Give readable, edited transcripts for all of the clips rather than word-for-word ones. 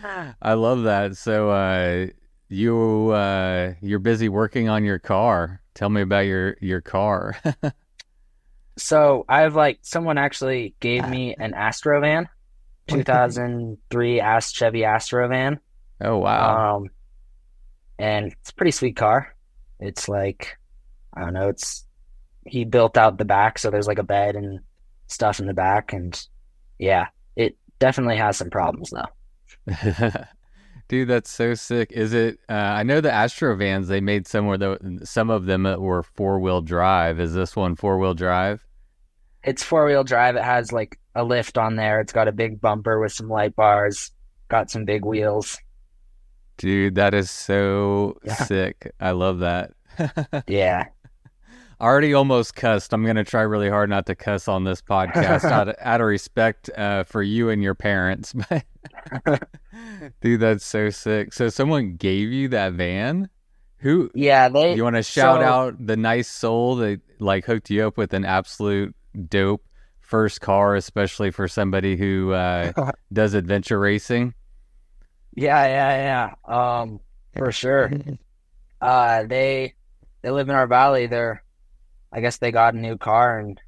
I love that. So you're busy working on your car. Tell me about your car. So I've like someone actually gave me an Astrovan, 2003 Chevy Astrovan. Oh wow. Um, and it's a pretty sweet car. It's like, I don't know, it's he built out the back, so there's like a bed and stuff in the back, and yeah, it definitely has some problems though. Dude, that's so sick. Is it I know the Astro vans, they made some of them that were four-wheel drive. Is this one four-wheel drive? It's four-wheel drive. It has like a lift on there. It's got a big bumper with some light bars, got some big wheels. Dude, that is so Yeah. sick. I love that. Yeah. I already almost cussed. I'm gonna try really hard not to cuss on this podcast out of respect for you and your parents. But dude, that's so sick. So someone gave you that van? Who Yeah, they you want to shout so out the nice soul that like hooked you up with an absolute dope first car, especially for somebody who does adventure racing? yeah. For sure. They live in our valley. I guess they got a new car, and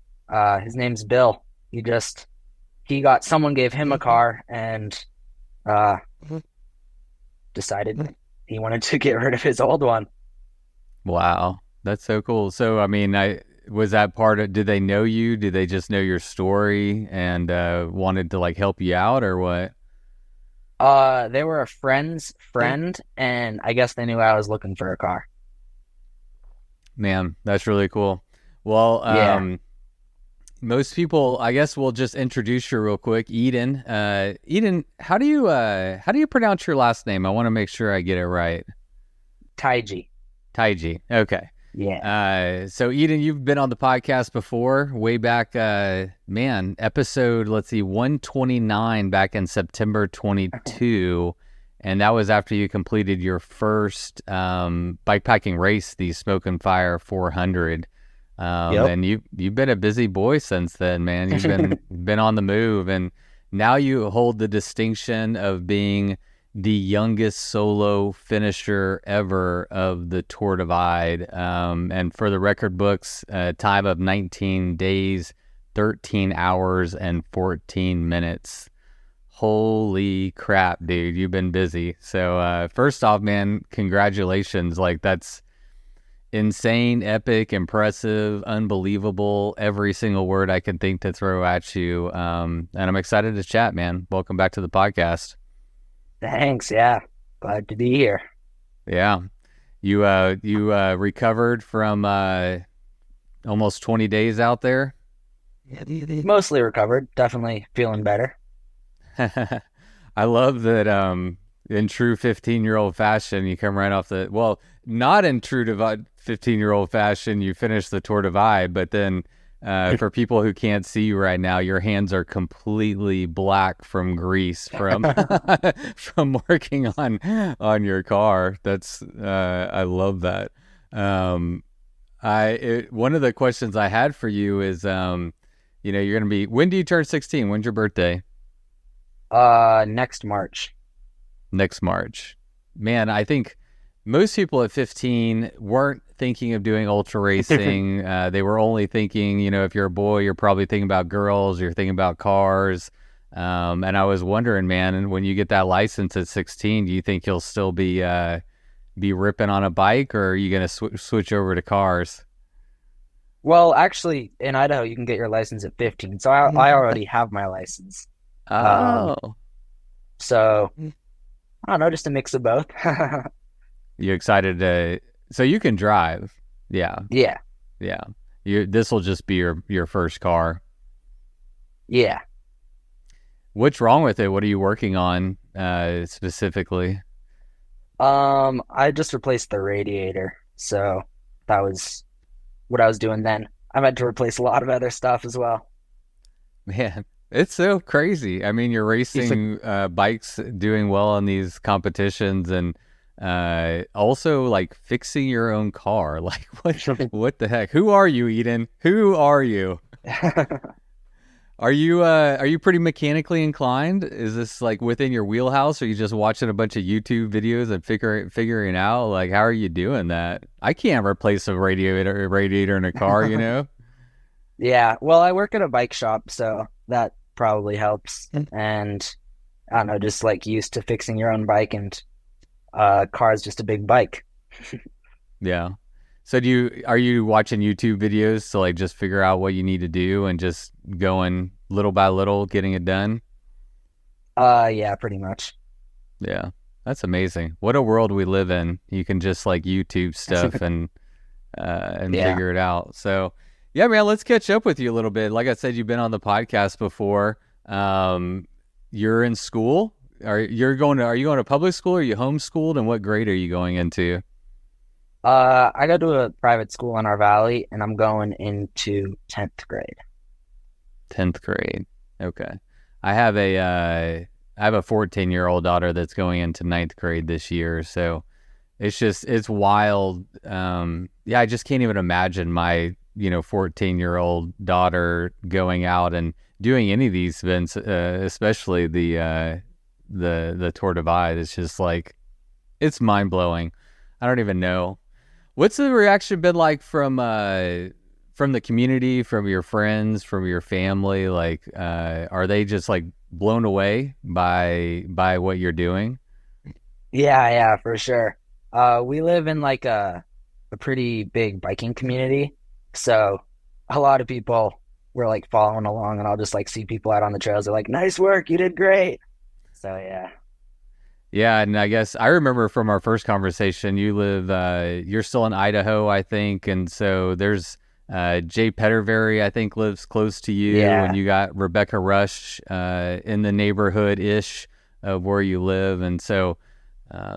his name's Bill. He got someone gave him a car and uh decided he wanted to get rid of his old one. Wow, that's so cool. So, I mean, I was that part of, did they know you? Did they just know your story and wanted to like help you out or what? They were a friend's friend, and I guess they knew I was looking for a car. Man, that's really cool. Well, Yeah. most people, I guess we'll just introduce you real quick. Edyn. Edyn, how do you pronounce your last name? I want to make sure I get it right. Taiji. Teitge. Okay. Yeah. So Edyn, you've been on the podcast before, way back, man, episode, let's see, 129 back in September 22. And that was after you completed your first bikepacking race, the Smoke and Fire 400. Yep. And you've been a busy boy since then, man. You've been on the move, and now you hold the distinction of being the youngest solo finisher ever of the Tour Divide. And for the record books, a time of 19 days, 13 hours, and 14 minutes. Holy crap, dude. You've been busy. So, first off, man, congratulations. Like, that's insane, epic, impressive, unbelievable. Every single word I can think to throw at you. And I'm excited to chat, man. Welcome back to the podcast. Thanks. Yeah. Glad to be here. Yeah. You recovered from almost 20 days out there. Mostly recovered. Definitely feeling better. I love that in true 15-year-old fashion you come right off the well, not in true 15-year-old fashion you finish the Tour Divide, but then for people who can't see you right now, your hands are completely black from grease from from working on your car. That's I love that. One of the questions I had for you is you're gonna be, when do you turn 16? When's your birthday? Next March. Next March. Man, I think most people at 15 weren't thinking of doing ultra racing. They were only thinking, if you're a boy, you're probably thinking about girls, you're thinking about cars. And I was wondering, man, and when you get that license at 16, do you think you'll still be ripping on a bike, or are you going to switch over to cars? Well, actually, in Idaho, you can get your license at 15. So I already have my license. Um, Oh, so I don't know, just a mix of both. you excited to, so you can drive. Yeah. Yeah. Yeah. This will just be your first car. Yeah. What's wrong with it? What are you working on specifically? I just replaced the radiator. So that was what I was doing then. I've had to replace a lot of other stuff as well. Man, it's so crazy. I mean, you're racing bikes, doing well on these competitions, and also like fixing your own car. Like what the heck? Who are you, Edyn? Who are you? Are you pretty mechanically inclined? Is this like within your wheelhouse, or are you just watching a bunch of YouTube videos and figuring out like how are you doing that? I can't replace a radiator in a car, you know? Yeah, well, I work at a bike shop, so that probably helps. And I don't know, just like used to fixing your own bike, and car is just a big bike. Yeah. So are you watching YouTube videos to like just figure out what you need to do and just going little by little getting it done? Yeah, pretty much. Yeah. That's amazing. What a world we live in. You can just like YouTube stuff and Yeah. figure it out. So, yeah, man, let's catch up with you a little bit. Like I said, you've been on the podcast before. You're in school. Are you going to public school? Or are you homeschooled? And what grade are you going into? I go to a private school in our valley, and I'm going into 10th grade. 10th grade. Okay. I have a 14-year-old daughter that's going into ninth grade this year. So it's wild. Yeah, I just can't even imagine my, 14-year-old daughter going out and doing any of these events, especially the Tour Divide. It's just like, it's mind blowing. I don't even know. What's the reaction been like from the community, from your friends, from your family? Like, are they just like blown away by what you're doing? Yeah, yeah, for sure. We live in like a pretty big biking community, so a lot of people were like following along, and I'll just like see people out on the trails. They're like, "Nice work, you did great." So yeah. Yeah, and I guess I remember from our first conversation, you're still in Idaho, I think, and so there's Jay Petervary, I think, lives close to you, and Yeah. you got Rebecca Rush in the neighborhood-ish of where you live, and so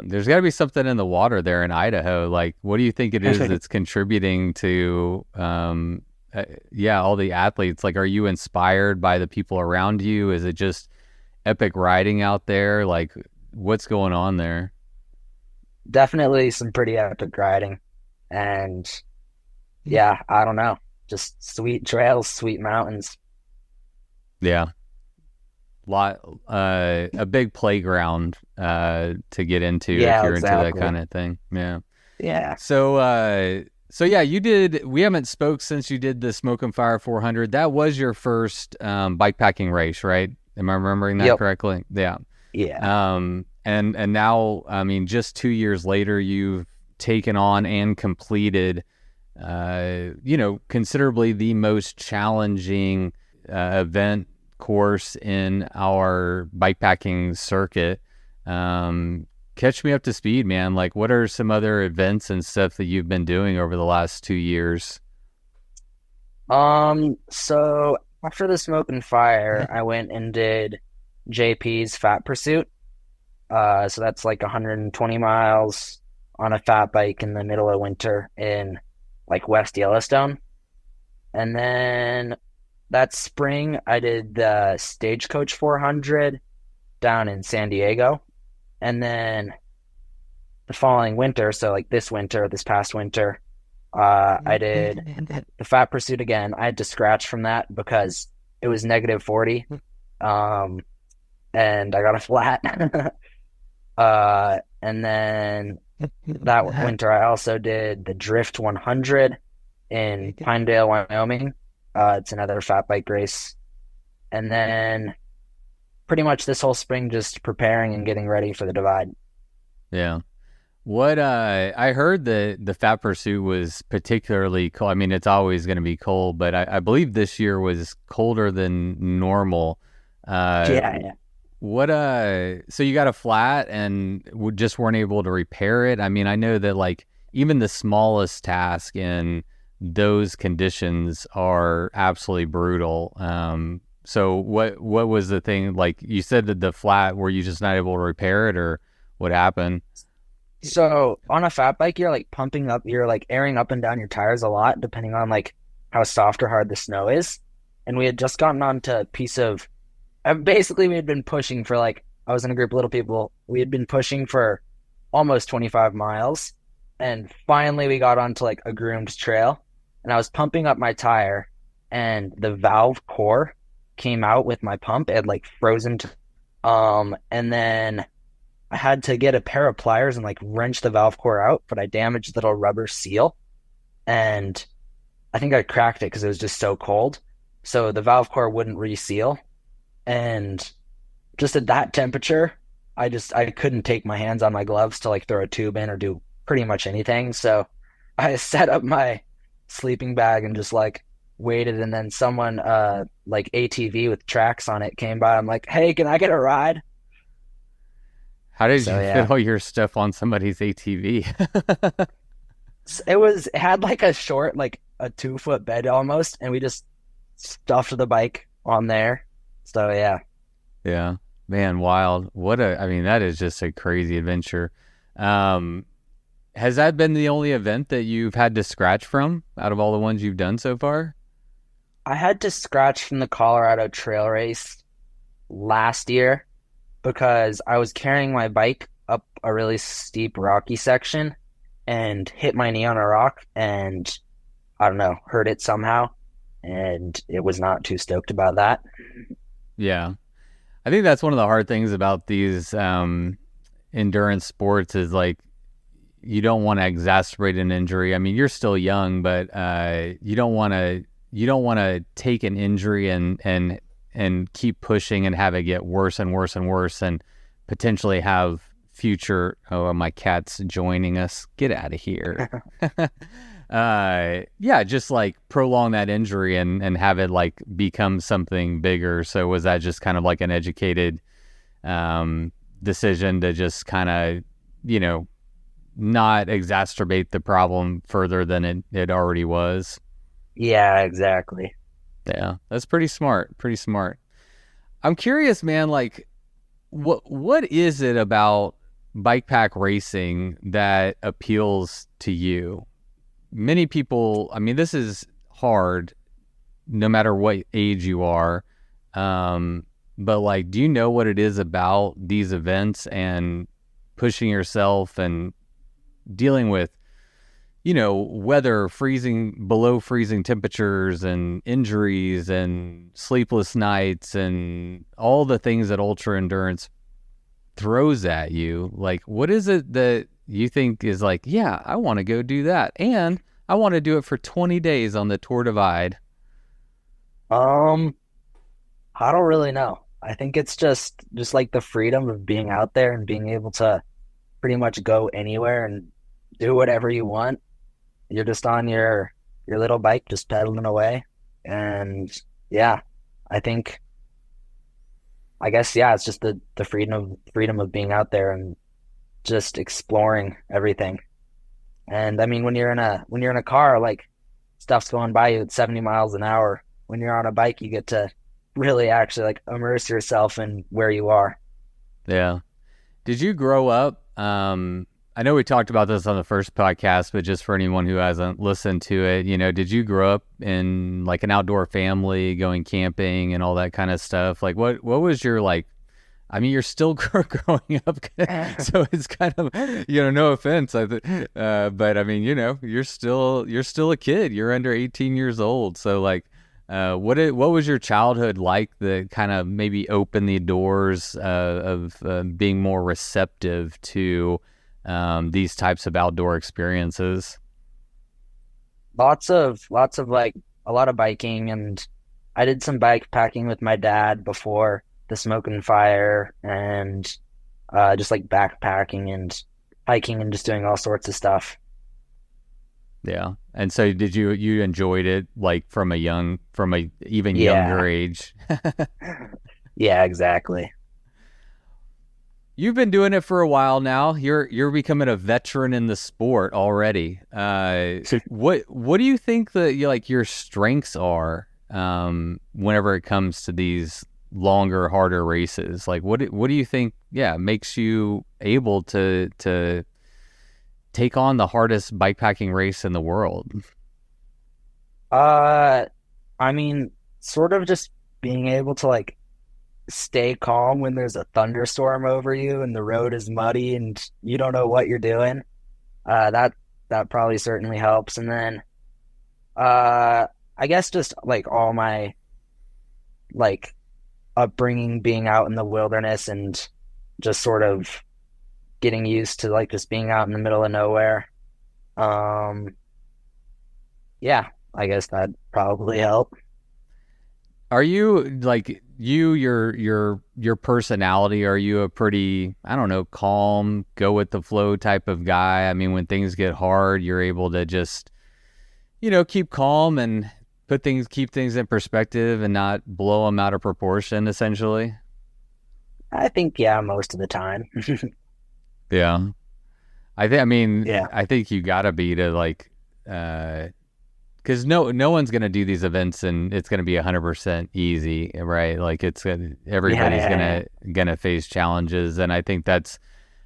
there's got to be something in the water there in Idaho. Like, what do you think it is that's contributing to, yeah, all the athletes? Like, are you inspired by the people around you? Is it just epic riding out there? Like, what's going on there? Definitely some pretty epic riding. And yeah, I don't know. Just sweet trails, sweet mountains. Yeah, a big playground to get into if Yeah, you're into that exactly. kind of thing. Yeah. Yeah. So yeah, we haven't spoke since you did the Smoke and Fire 400. That was your first bike packing race, right? Am I remembering that Yep. correctly? Yeah. Yeah. And now, I mean, just 2 years later, you've taken on and completed, considerably the most challenging event course in our bikepacking circuit. Catch me up to speed, man. Like, what are some other events and stuff that you've been doing over the last 2 years? So after the Smoke and Fire, I went and did JP's Fat Pursuit. So that's like 120 miles on a fat bike in the middle of winter in like West Yellowstone. And then that spring, I did the Stagecoach 400 down in San Diego. And then the following winter, so like this past winter, I did the Fat Pursuit again. I had to scratch from that because it was negative 40. Um, and I got a flat. And then that winter, I also did the Drift 100 in Pinedale, Wyoming. It's another fat bike race. And then pretty much this whole spring, just preparing and getting ready for the divide. Yeah. What I heard that the Fat Pursuit was particularly cold. I mean, it's always going to be cold, but I believe this year was colder than normal. Uh, Yeah, yeah. so you got a flat and just weren't able to repair it? I mean, I know that like even the smallest task in those conditions are absolutely brutal. So what was the thing? Like you said that the flat, were you just not able to repair it, or what happened? So on a fat bike, you're like airing up and down your tires a lot, depending on like how soft or hard the snow is. And we had just gotten onto a piece of, basically we had been pushing for like, I was in a group of little people. We had been pushing for almost 25 miles. And finally we got onto like a groomed trail, and I was pumping up my tire, and the valve core came out with my pump. It had like frozen and then I had to get a pair of pliers and like wrench the valve core out, but I damaged the little rubber seal and I think I cracked it because it was just so cold. So the valve core wouldn't reseal. And just at that temperature, I couldn't take my hands on my gloves to like throw a tube in or do pretty much anything. So I set up my sleeping bag and just like waited, and then someone like ATV with tracks on it came by. I'm like, "Hey, can I get a ride?" How did So you fit yeah. all your stuff on somebody's ATV? It had like a short, like a 2 foot bed almost, and we just stuffed the bike on there. So yeah. Yeah, man, wild. I mean, that is just a crazy adventure. Um, has that been the only event that you've had to scratch from out of all the ones you've done so far? I had to scratch from the Colorado Trail Race last year because I was carrying my bike up a really steep rocky section and hit my knee on a rock and I don't know, hurt it somehow, and it was not too stoked about that. Yeah. I think that's one of the hard things about these endurance sports is like you don't want to exacerbate an injury. I mean, you're still young, but you don't want to take an injury and keep pushing and have it get worse and worse and worse and potentially have future. Oh, my cat's joining us. Get out of here. Yeah, just like prolong that injury and have it like become something bigger. So was that just kind of like an educated decision to just kind of, not exacerbate the problem further than it already was? Yeah, exactly. Yeah, that's pretty smart. Pretty smart. I'm curious, man, like what is it about bike pack racing that appeals to you? Many people, I mean, this is hard no matter what age you are. But like, do you know what it is about these events and pushing yourself and dealing with, weather, freezing, below freezing temperatures and injuries and sleepless nights and all the things that ultra endurance throws at you? Like, what is it that you think is like, yeah, I want to go do that, and I want to do it for 20 days on the Tour Divide? Um, I don't really know. I think it's just like the freedom of being out there and being able to pretty much go anywhere and do whatever you want. You're just on your little bike, just pedaling away. And yeah, I think I guess yeah, it's just the freedom of being out there and just exploring everything. And I mean, when you're in a car, like stuff's going by you at 70 miles an hour. When you're on a bike, you get to really actually like immerse yourself in where you are. Yeah. Did you grow up? I know we talked about this on the first podcast, but just for anyone who hasn't listened to it, did you grow up in like an outdoor family, going camping and all that kind of stuff? Like, what was your like? I mean, you're still growing up, so it's kind of, no offense, but I mean, you're still a kid. You're under 18 years old, so like, what was your childhood like that kind of maybe opened the doors of being more receptive to these types of outdoor experiences? Lots of like a lot of biking, and I did some bike packing with my dad before the smoke and fire, and just like backpacking and hiking and just doing all sorts of stuff. Yeah. And so did you enjoyed it like from a even younger Yeah, age? yeah, exactly. You've been doing it for a while now. You're becoming a veteran in the sport already. What do you think that like your strengths are whenever it comes to these longer, harder races? Like what do you think, yeah, makes you able to take on the hardest bikepacking race in the world? Uh, I mean, sort of just being able to like stay calm when there's a thunderstorm over you and the road is muddy and you don't know what you're doing. That probably certainly helps. And then uh I guess just like all my like upbringing being out in the wilderness and just sort of getting used to like just being out in the middle of nowhere. Um, yeah, I guess that'd probably help. Are you like your personality? Are you a pretty, I don't know, calm, go with the flow type of guy? I mean, when things get hard, you're able to just, keep calm and keep things in perspective and not blow them out of proportion, essentially. I think, yeah, most of the time. Yeah. I mean, Yeah. I think you gotta be to like, because no one's gonna do these events and it's gonna be 100% easy, right? Like Yeah, everybody's yeah, yeah. gonna face challenges, and I think that's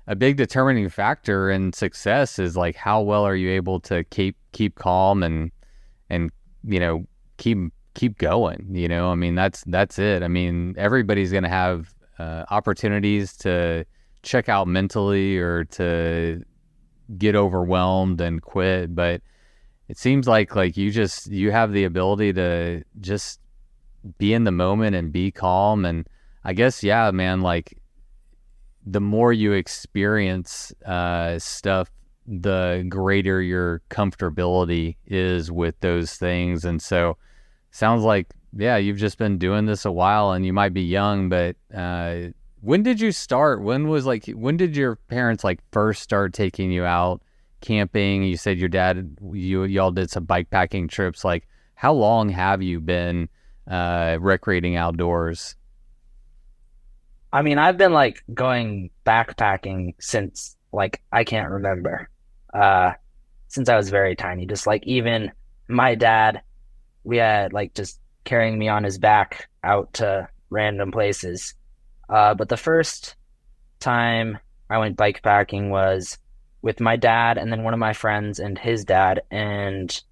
a big determining factor in success is like how well are you able to keep calm and you know keep keep going. I mean that's it. I mean everybody's gonna have opportunities to check out mentally or to get overwhelmed and quit, but it seems like you have the ability to just be in the moment and be calm. And I guess, yeah, man, like the more you experience stuff, the greater your comfortability is with those things. And so sounds like, yeah, you've just been doing this a while and you might be young, but when did you start? When did your parents like first start taking you out camping? You said your dad, y'all did some bikepacking trips. Like, how long have you been recreating outdoors? I mean, I've been like going backpacking since like I can't remember. Uh, since I was very tiny. Just like even my dad, we had like just carrying me on his back out to random places. But the first time I went bikepacking was with my dad and then one of my friends and his dad, and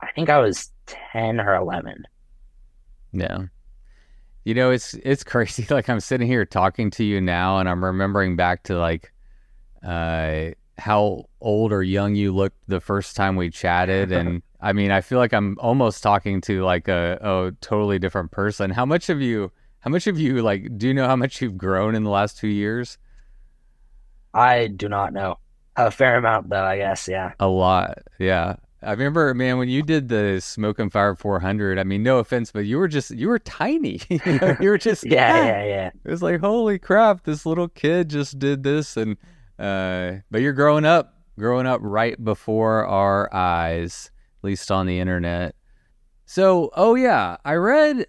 I think I was 10 or 11. Yeah. It's crazy. Like I'm sitting here talking to you now and I'm remembering back to like how old or young you looked the first time we chatted. And I mean, I feel like I'm almost talking to like a totally different person. How much have you like, do you know how much you've grown in the last 2 years? I do not know. A fair amount though, I guess, yeah. A lot. Yeah. I remember, man, when you did the Smoke and Fire 400, I mean, no offense, but you were tiny. You were just, Yeah, yeah, yeah. it was like, holy crap, this little kid just did this. But you're growing up right before our eyes, at least on the internet. So, oh yeah, I read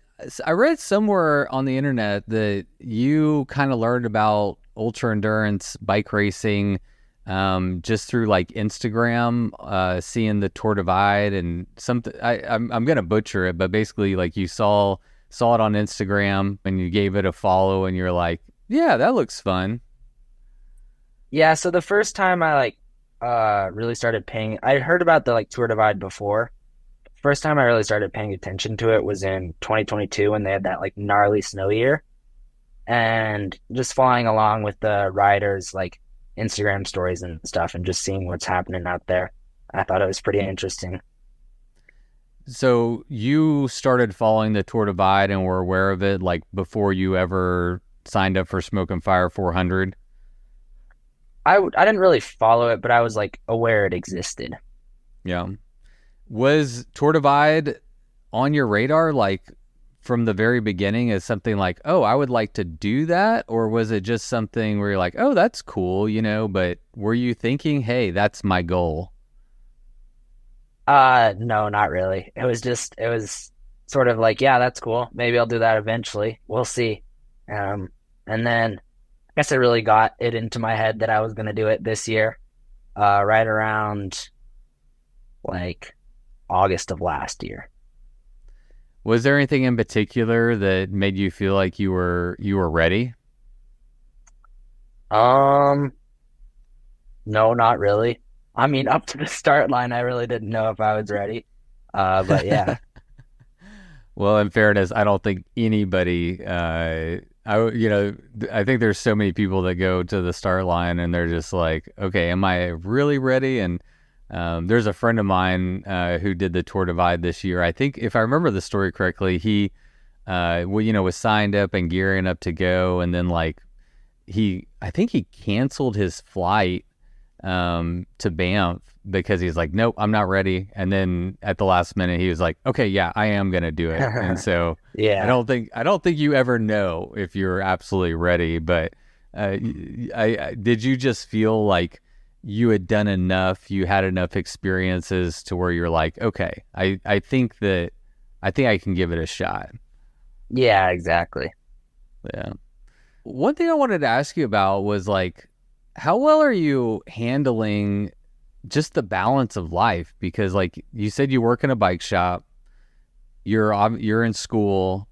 somewhere on the internet that you kind of learned about ultra endurance bike racing just through like Instagram, seeing the Tour Divide and something. I'm gonna butcher it, but basically like you saw it on Instagram and you gave it a follow and you're like, yeah, that looks fun. Yeah, so the first time I like really started paying I heard about the like Tour Divide before. First time I really started paying attention to it was in 2022 when they had that like gnarly snow year and just following along with the riders like Instagram stories and stuff and just seeing what's happening out there. I thought it was pretty interesting. So you started following the Tour Divide and were aware of it like before you ever signed up for Smoke and Fire 400. I didn't really follow it, but I was like aware it existed. Yeah. Was Tour Divide on your radar like from the very beginning as something like, oh, I would like to do that? Or was it just something where you're like, oh, that's cool, but were you thinking, hey, that's my goal? No, not really. It was sort of like, yeah, that's cool. Maybe I'll do that eventually. We'll see. Um, and then I guess I really got it into my head that I was going to do it this year, right around like August of last year. Was there anything in particular that made you feel like you were ready? Um, no, not really. I mean, up to the start line, I really didn't know if I was ready. But yeah, Well, in fairness, I don't think anybody, I think there's so many people that go to the start line and they're just like, okay, am I really ready? And there's a friend of mine who did the Tour Divide this year. I think if I remember the story correctly, he was signed up and gearing up to go, and then like I think he canceled his flight to Banff because he's like, nope, I'm not ready. And then at the last minute, he was like, okay, yeah, I am gonna do it. And so I Yeah. don't think you ever know if you're absolutely ready. But did you just feel like you had done enough, you had enough experiences to where you're like, okay, I think I can give it a shot. Yeah, exactly. Yeah. One thing I wanted to ask you about was like, how well are you handling just the balance of life? Because like you said, you work in a bike shop, you're in school,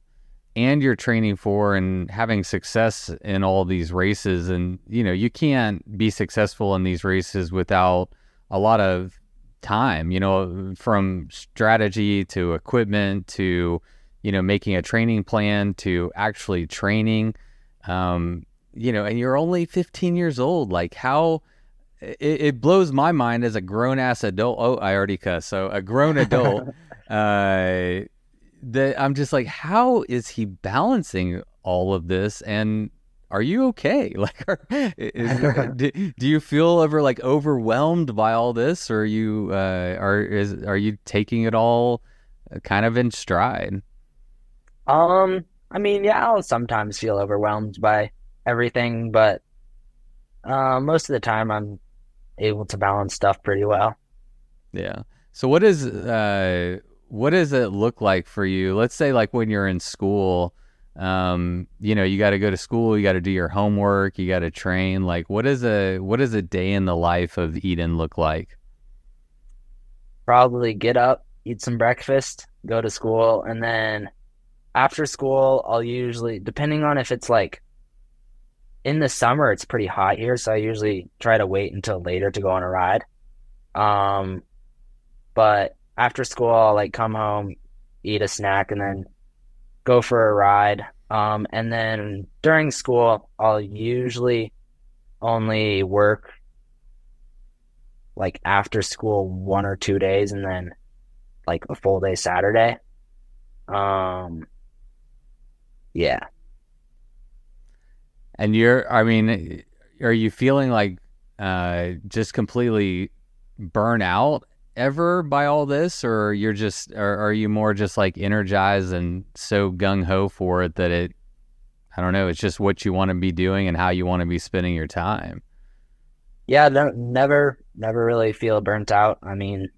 and you're training for and having success in all these races. And you can't be successful in these races without a lot of time. From strategy to equipment to making a training plan to actually training. And you're only 15 years old. Like how it blows my mind as a grown ass adult. Oh, I already cussed. So a grown adult, that I'm just like, how is he balancing all of this? And are you okay? Like, do you feel ever like overwhelmed by all this, or are you taking it all kind of in stride? I mean, yeah, I'll sometimes feel overwhelmed by everything, but most of the time I'm able to balance stuff pretty well. Yeah. So what does it look like for you? Let's say like when you're in school, you got to go to school, you got to do your homework, you got to train. Like what does a day in the life of Edyn look like? Probably get up, eat some breakfast, go to school, and then after school, I'll usually, depending on if it's like in the summer, it's pretty hot here, so I usually try to wait until later to go on a ride. Um, but after school, I'll like come home, eat a snack, and then go for a ride. And then during school, I'll usually only work like after school 1 or 2 days, and then like a full day Saturday. Um, yeah. And are you feeling like just completely burn out ever by all this, or are you more just like energized and so gung ho for it that I don't know, it's just what you want to be doing and how you want to be spending your time? Yeah, no, never really feel burnt out. I mean,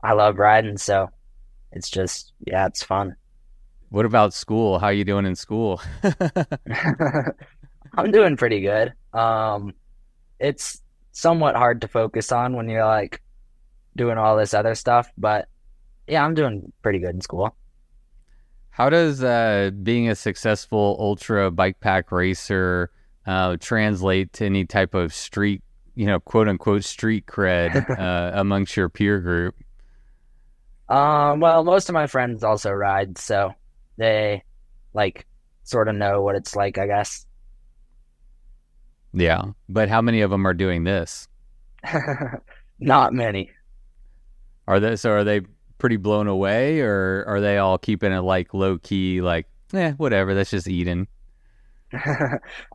I love riding, so it's just, yeah, it's fun. What about school? How you doing in school? I'm doing pretty good. It's somewhat hard to focus on when you're like doing all this other stuff, but yeah, I'm doing pretty good in school. How does being a successful ultra bike pack racer translate to any type of street, quote unquote street cred amongst your peer group? Well, most of my friends also ride, so they like sort of know what it's like, I guess. Yeah, but how many of them are doing this? Not many. Are they pretty blown away, or are they all keeping it like low key, like, whatever, that's just Edyn?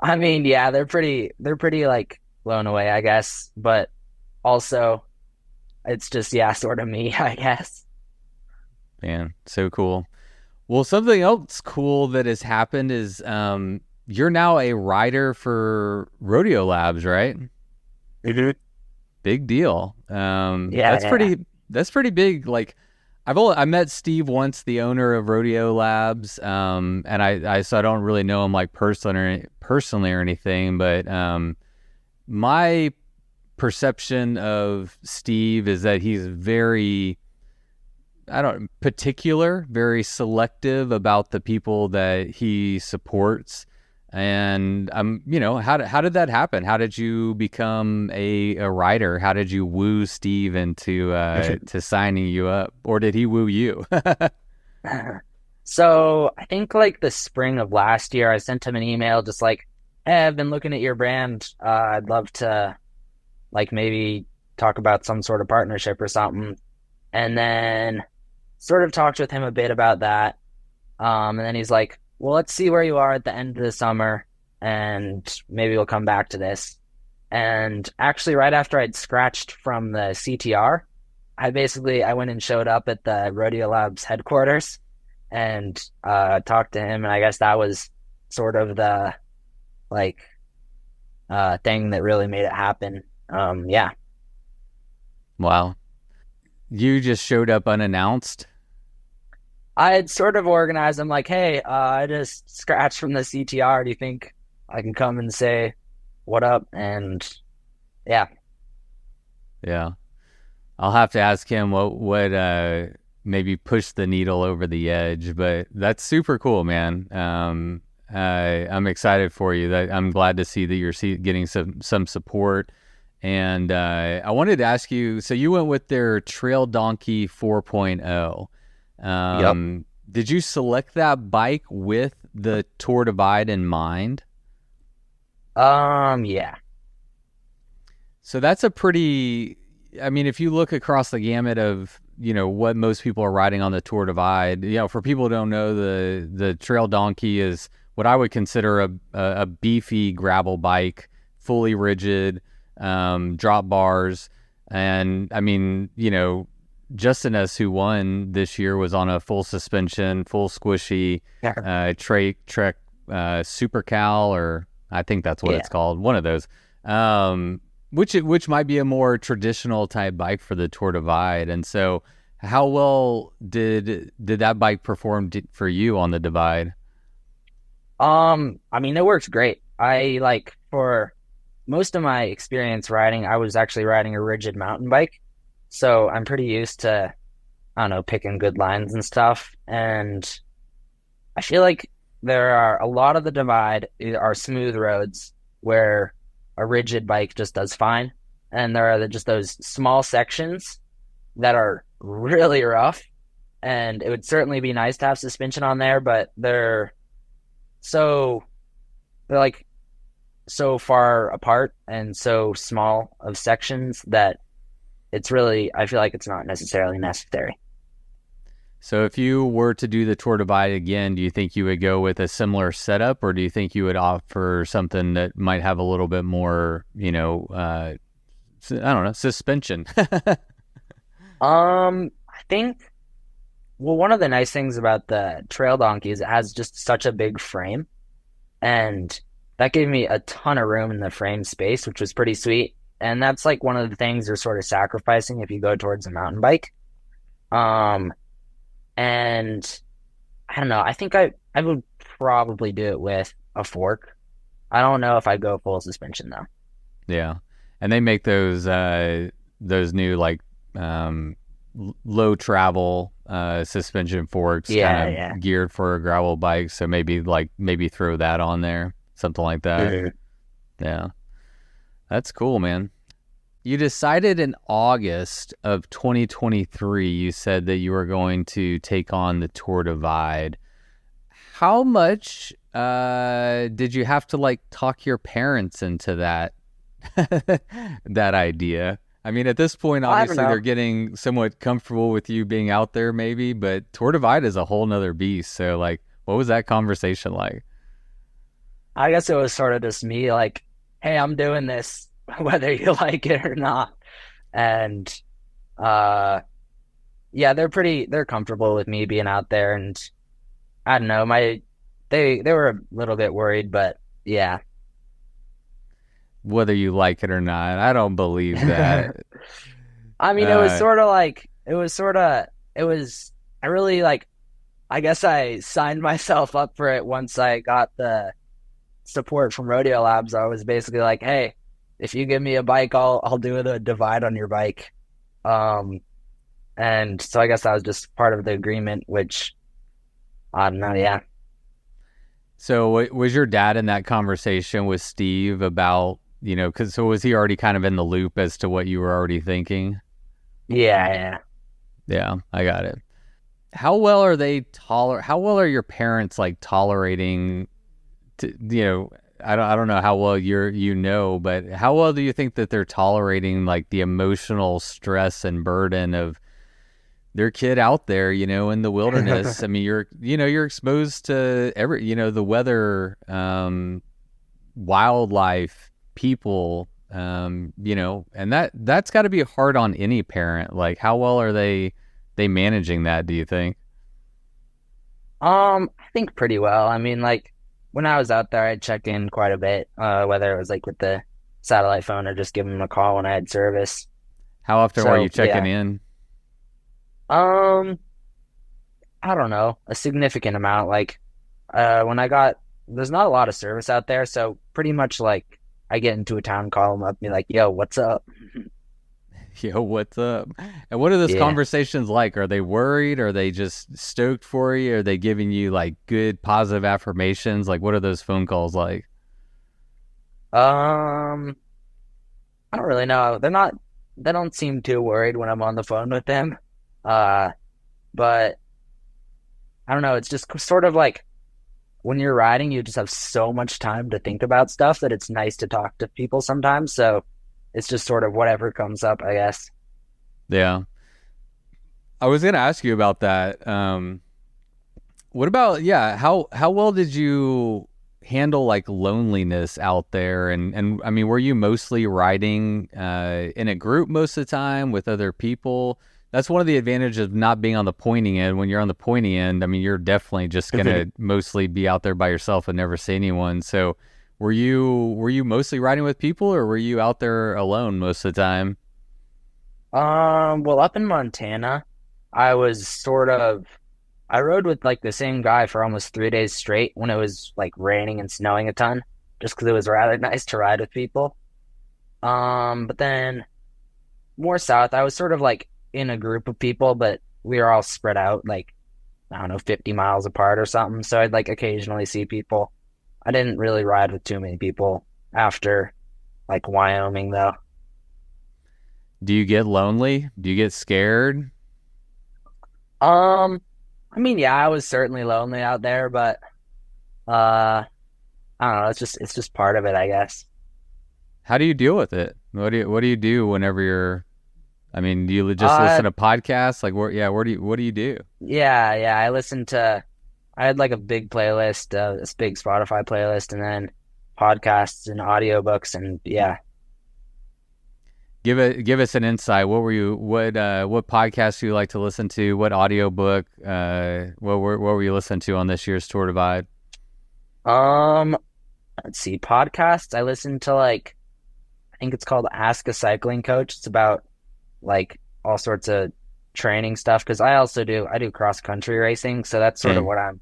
I mean, yeah, they're pretty like blown away, I guess, but also it's just yeah, sort of me, I guess. Man, so cool. Well, something else cool that has happened is you're now a writer for Rodeo Labs, right? Mhm. Big deal. Yeah, yeah. That's pretty big. Like I met Steve once, the owner of Rodeo Labs, and I so I don't really know him like personally or anything, but my perception of Steve is that he's very, I don't particular, very selective about the people that he supports. And how did that happen? How did you become a writer? How did you woo Steve into to signing you up, or did he woo you? So I think like the spring of last year, I sent him an email just like, "Hey, I've been looking at your brand. I'd love to like maybe talk about some sort of partnership or something." And then sort of talked with him a bit about that. And then he's like, well, let's see where you are at the end of the summer, and maybe we'll come back to this. And actually, right after I'd scratched from the CTR, I went and showed up at the Rodeo Labs headquarters and talked to him, and I guess that was sort of the like thing that really made it happen. Yeah. Wow. You just showed up unannounced? I had sort of organized. I'm like, hey, I just scratched from the CTR. Do you think I can come and say what up? And yeah. Yeah. I'll have to ask him what maybe push the needle over the edge, but that's super cool, man. I'm excited for you. I'm glad to see that you're getting some support. And I wanted to ask you, so you went with their Trail Donkey 4.0. Yep. Did you select that bike with the Tour Divide in mind? Yeah. So that's a pretty, I mean, if you look across the gamut of, what most people are riding on the Tour Divide, for people who don't know, the Trail Donkey is what I would consider a beefy gravel bike, fully rigid, drop bars. And I mean, Justin S., who won this year, was on a full suspension, full squishy Trek Super Cal, or I think that's what it's called, one of those. Which might be a more traditional type bike for the Tour Divide. And so how well did that bike perform for you on the Divide? I mean, it works great. For most of my experience riding, I was actually riding a rigid mountain bike. So I'm pretty used to, I don't know, picking good lines and stuff. And I feel like there are a lot of the Divide are smooth roads where a rigid bike just does fine. And there are just those small sections that are really rough. And it would certainly be nice to have suspension on there, but so they're like so far apart and so small of sections that I feel like it's not necessarily necessary. So if you were to do the Tour Divide again, do you think you would go with a similar setup, or do you think you would offer something that might have a little bit more, I don't know, suspension? I think, well, one of the nice things about the Trail Donkey is it has just such a big frame, and that gave me a ton of room in the frame space, which was pretty sweet. And that's like one of the things you're sort of sacrificing if you go towards a mountain bike. And I don't know, I think I would probably do it with a fork. I don't know if I'd go full suspension though. Yeah. And they make those new like low travel suspension forks kind of geared for a gravel bike. So maybe throw that on there, something like that. Mm-hmm. Yeah. That's cool, man. You decided in August of 2023, you said that you were going to take on the Tour Divide. How much did you have to talk your parents into that that idea? I mean, at this point, obviously they're getting somewhat comfortable with you being out there maybe, but Tour Divide is a whole nother beast. So what was that conversation like? I guess it was sort of just me like, hey, I'm doing this, whether you like it or not. And yeah, they're comfortable with me being out there, and I don't know, they were a little bit worried, but yeah. Whether you like it or not, I don't believe that. I mean, I really I guess I signed myself up for it once I got the support from Rodeo Labs. I was basically like, hey, if you give me a bike, I'll do the Divide on your bike. And so I guess that was just part of the agreement, which I don't know, yeah. So was your dad in that conversation with Steve about, so was he already kind of in the loop as to what you were already thinking? Yeah. Yeah, I got it. How well are how well are your parents tolerating I don't know how well but how well do you think that they're tolerating the emotional stress and burden of their kid out there, in the wilderness. I mean, you're exposed to the weather, wildlife, people, and that's got to be hard on any parent. Like, how well are they managing that, do you think? I think pretty well. I mean, like when I was out there, I'd check in quite a bit, whether it was like with the satellite phone or just give them a call when I had service. How often were you So checking yeah, in? um, I don't know, a significant amount. Like, when there's not a lot of service out there, so pretty much like I get into a town, call them up, and be like, "Yo, what's up?" Yo, what's up? And what are those Yeah. conversations like? Are they worried? Are they just stoked for you? Are they giving you like good positive affirmations? Like, what are those phone calls like? Um, I don't really know. They don't seem too worried when I'm on the phone with them. Uh, but I don't know. It's just sort of like when you're riding, you just have so much time to think about stuff that it's nice to talk to people sometimes. So it's just sort of whatever comes up, I guess. Yeah. I was gonna ask you about that. What about, yeah, how well did you handle like loneliness out there? And I mean, were you mostly riding in a group most of the time with other people? That's one of the advantages of not being on the pointing end. When you're on the pointy end, I mean, you're definitely just gonna mostly be out there by yourself and never see anyone. So were you mostly riding with people, or were you out there alone most of the time? Well, up in Montana, I was sort of I rode with like the same guy for almost 3 days straight when it was like raining and snowing a ton, just because it was rather nice to ride with people. But then more south, I was sort of like in a group of people, but we were all spread out like I don't know, 50 miles apart or something. So I'd like occasionally see people. I didn't really ride with too many people after like Wyoming though. Do you get lonely? Do you get scared? Um, I mean, yeah, I was certainly lonely out there, but uh, I don't know. It's just part of it, I guess. How do you deal with it? What do you do whenever you're? I mean, do you just Uh, listen to podcasts? Like, what do you do? yeah, yeah. I had like a big playlist, this big Spotify playlist, and then podcasts and audiobooks, and yeah. Give us an insight. What podcasts do you like to listen to? What audiobook? What were you listening to on this year's Tour Divide? Um, let's see, podcasts. I listen to like I think it's called Ask a Cycling Coach. It's about like all sorts of training stuff because I do cross country racing, so that's sort of Dang. what I'm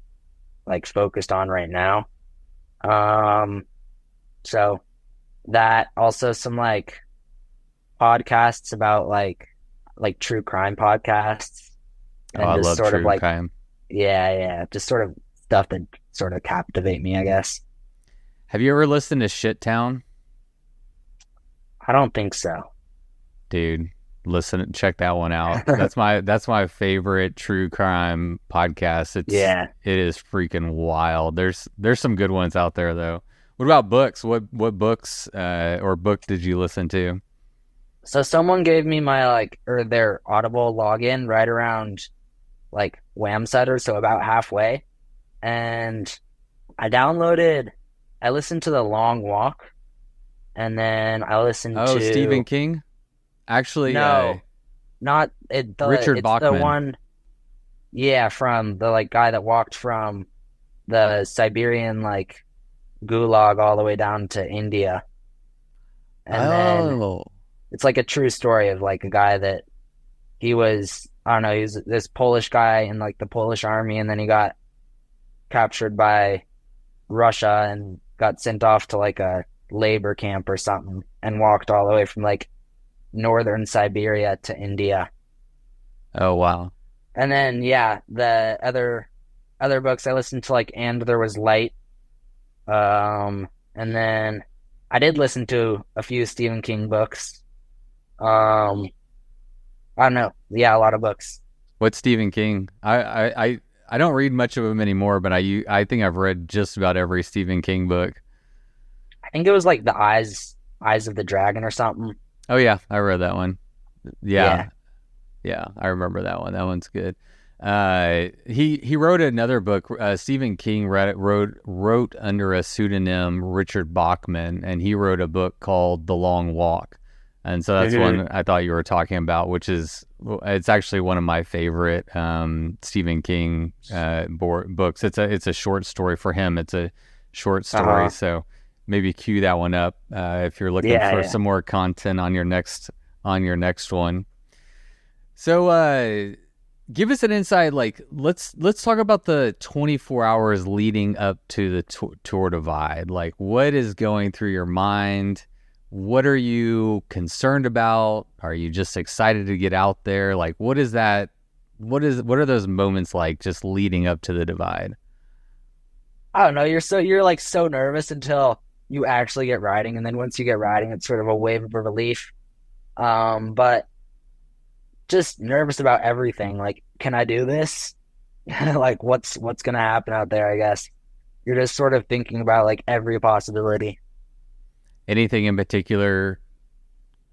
like focused on right now. Um, so that also some like podcasts about like true crime podcasts Oh, and I just love sort of true like crime. yeah, just sort of stuff that sort of captivate me, I guess. Have you ever listened to Shit Town? I don't think so. Dude, listen, check that one out. That's my favorite true crime podcast. Yeah. It is freaking wild. There's some good ones out there though. What about books? What books or book did you listen to? So someone gave me my like or their Audible login right around like Wham Sutter, so about halfway. And I listened to The Long Walk, and then I listened Oh, Stephen to King? Actually, no, not it the Richard it's the Bachman. one yeah, from the like guy that walked from the Siberian like gulag all the way down to India. And then Oh, it's like a true story of like a guy that I don't know, he was this Polish guy in like the Polish army, and then he got captured by Russia and got sent off to like a labor camp or something and walked all the way from like northern Siberia to India. oh wow. And then yeah, the other books I listened to like And There Was Light. And then I did listen to a few Stephen King books. Um, I don't know. Yeah, a lot of books. What's Stephen King? I don't read much of him anymore, but I think I've read just about every Stephen King book. I think it was like the Eyes of the Dragon or something. Oh yeah, I read that one. Yeah. Yeah. Yeah, I remember that one. That one's good. He wrote another book. Stephen King wrote under a pseudonym, Richard Bachman, and he wrote a book called The Long Walk. And so that's Hmm. one I thought you were talking about, which is it's actually one of my favorite Stephen King books. It's a short story for him. It's a short story, Uh-huh. so maybe cue that one up if you're looking Yeah, for yeah. some more content on your next one. So, give us an insight. Like, let's talk about the 24 hours leading up to the Tour Divide. Like, what is going through your mind? What are you concerned about? Are you just excited to get out there? Like, what is that? What are those moments like just leading up to the Divide? I don't know. You're like so nervous until you actually get riding, and then once you get riding, it's sort of a wave of relief. But just nervous about everything. Like, can I do this? Like, what's gonna happen out there, I guess. You're just sort of thinking about like every possibility. Anything in particular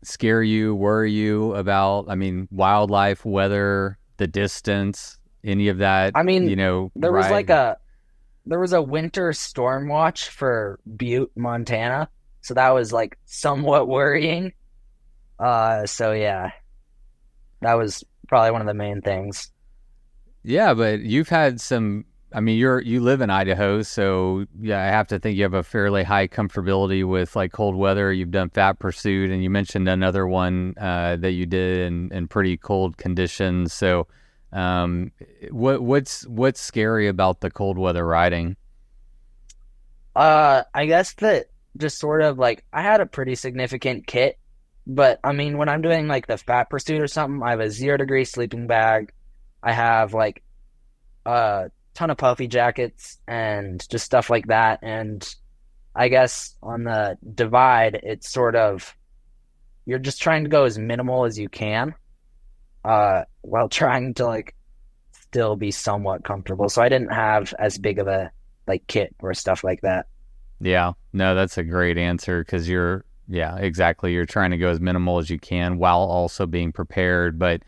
scare you, worry you about? I mean, wildlife, weather, the distance, any of that, I mean, there was like ride? a there was a winter storm watch for Butte, Montana. So that was like somewhat worrying. So yeah, that was probably one of the main things. Yeah, but you've had some. I mean, you live in Idaho, so yeah, I have to think you have a fairly high comfortability with like cold weather. You've done Fat Pursuit, and you mentioned another one that you did in pretty cold conditions. So, um, what's scary about the cold weather riding? I guess that just sort of like I had a pretty significant kit, but I mean, when I'm doing like the Fat Pursuit or something, I have a 0 degree sleeping bag. I have like a ton of puffy jackets and just stuff like that. And I guess on the Divide, it's sort of you're just trying to go as minimal as you can, while trying to like still be somewhat comfortable. So I didn't have as big of a like kit or stuff like that. Yeah, no, that's a great answer because yeah, exactly. You're trying to go as minimal as you can while also being prepared, but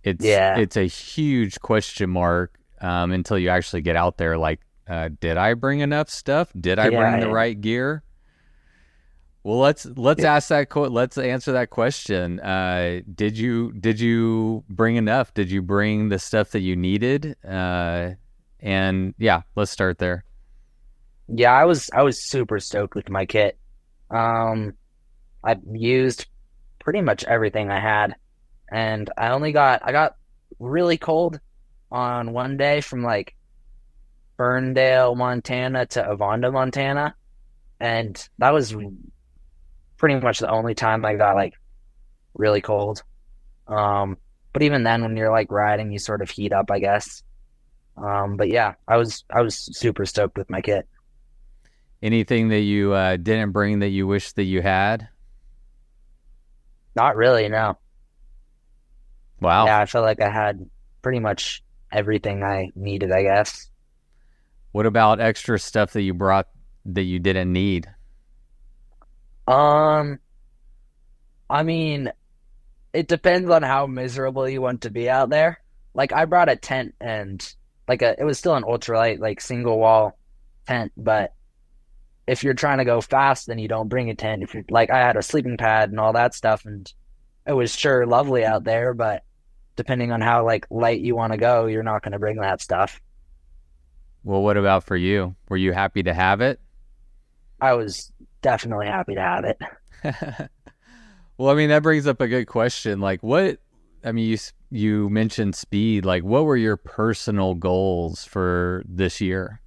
Yeah. it's a huge question mark until you actually get out there. Like, did I bring enough stuff? Did I Yeah, bring the yeah. right gear? Well, let's answer that question. Did you bring enough? Did you bring the stuff that you needed? And yeah, let's start there. Yeah, I was super stoked with my kit. Um, I used pretty much everything I had, and I got really cold on one day from like Ferndale, Montana to Avonda, Montana, and that was pretty much the only time I got like really cold. Um, but even then, when you're like riding, you sort of heat up, I guess. But yeah, I was super stoked with my kit. Anything that you didn't bring that you wish that you had? Not really, no. Wow. Yeah, I felt like I had pretty much everything I needed, I guess. What about extra stuff that you brought that you didn't need? Um, I mean, it depends on how miserable you want to be out there. Like I brought a tent and like it was still an ultralight, like single wall tent, but if you're trying to go fast, then you don't bring a tent. If you're like I had a sleeping pad and all that stuff, and it was sure lovely out there, but depending on how like light you want to go, you're not going to bring that stuff. Well, what about for you? Were you happy to have it? I was definitely happy to have it. Well, I mean, that brings up a good question. Like, I mean, you mentioned speed. Like, what were your personal goals for this year?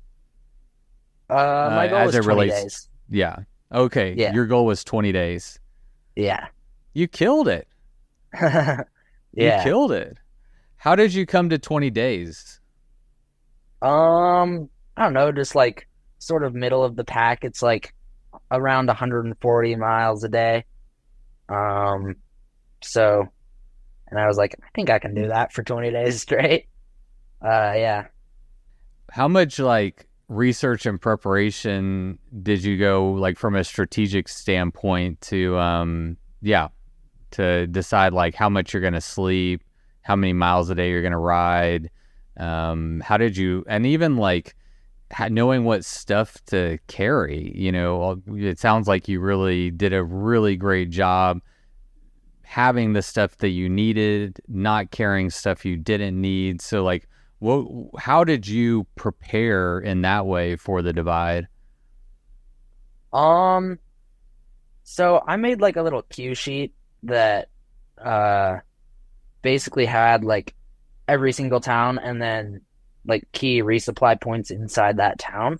My goal As was it 20 relates, days. yeah. Okay, Yeah. your goal was 20 days. Yeah. You killed it. You Yeah. killed it. How did you come to 20 days? I don't know, just like sort of middle of the pack. It's like around 140 miles a day. Um, so, and I was like, I think I can do that for 20 days straight. Yeah. How much like research and preparation did you go like from a strategic standpoint to yeah, to decide like how much you're going to sleep, how many miles a day you're going to ride. How did you, and even like knowing what stuff to carry, it sounds like you really did a really great job having the stuff that you needed, not carrying stuff you didn't need. So like, how did you prepare in that way for the divide? Um, so I made like a little cue sheet that uh basically had like every single town and then like key resupply points inside that town.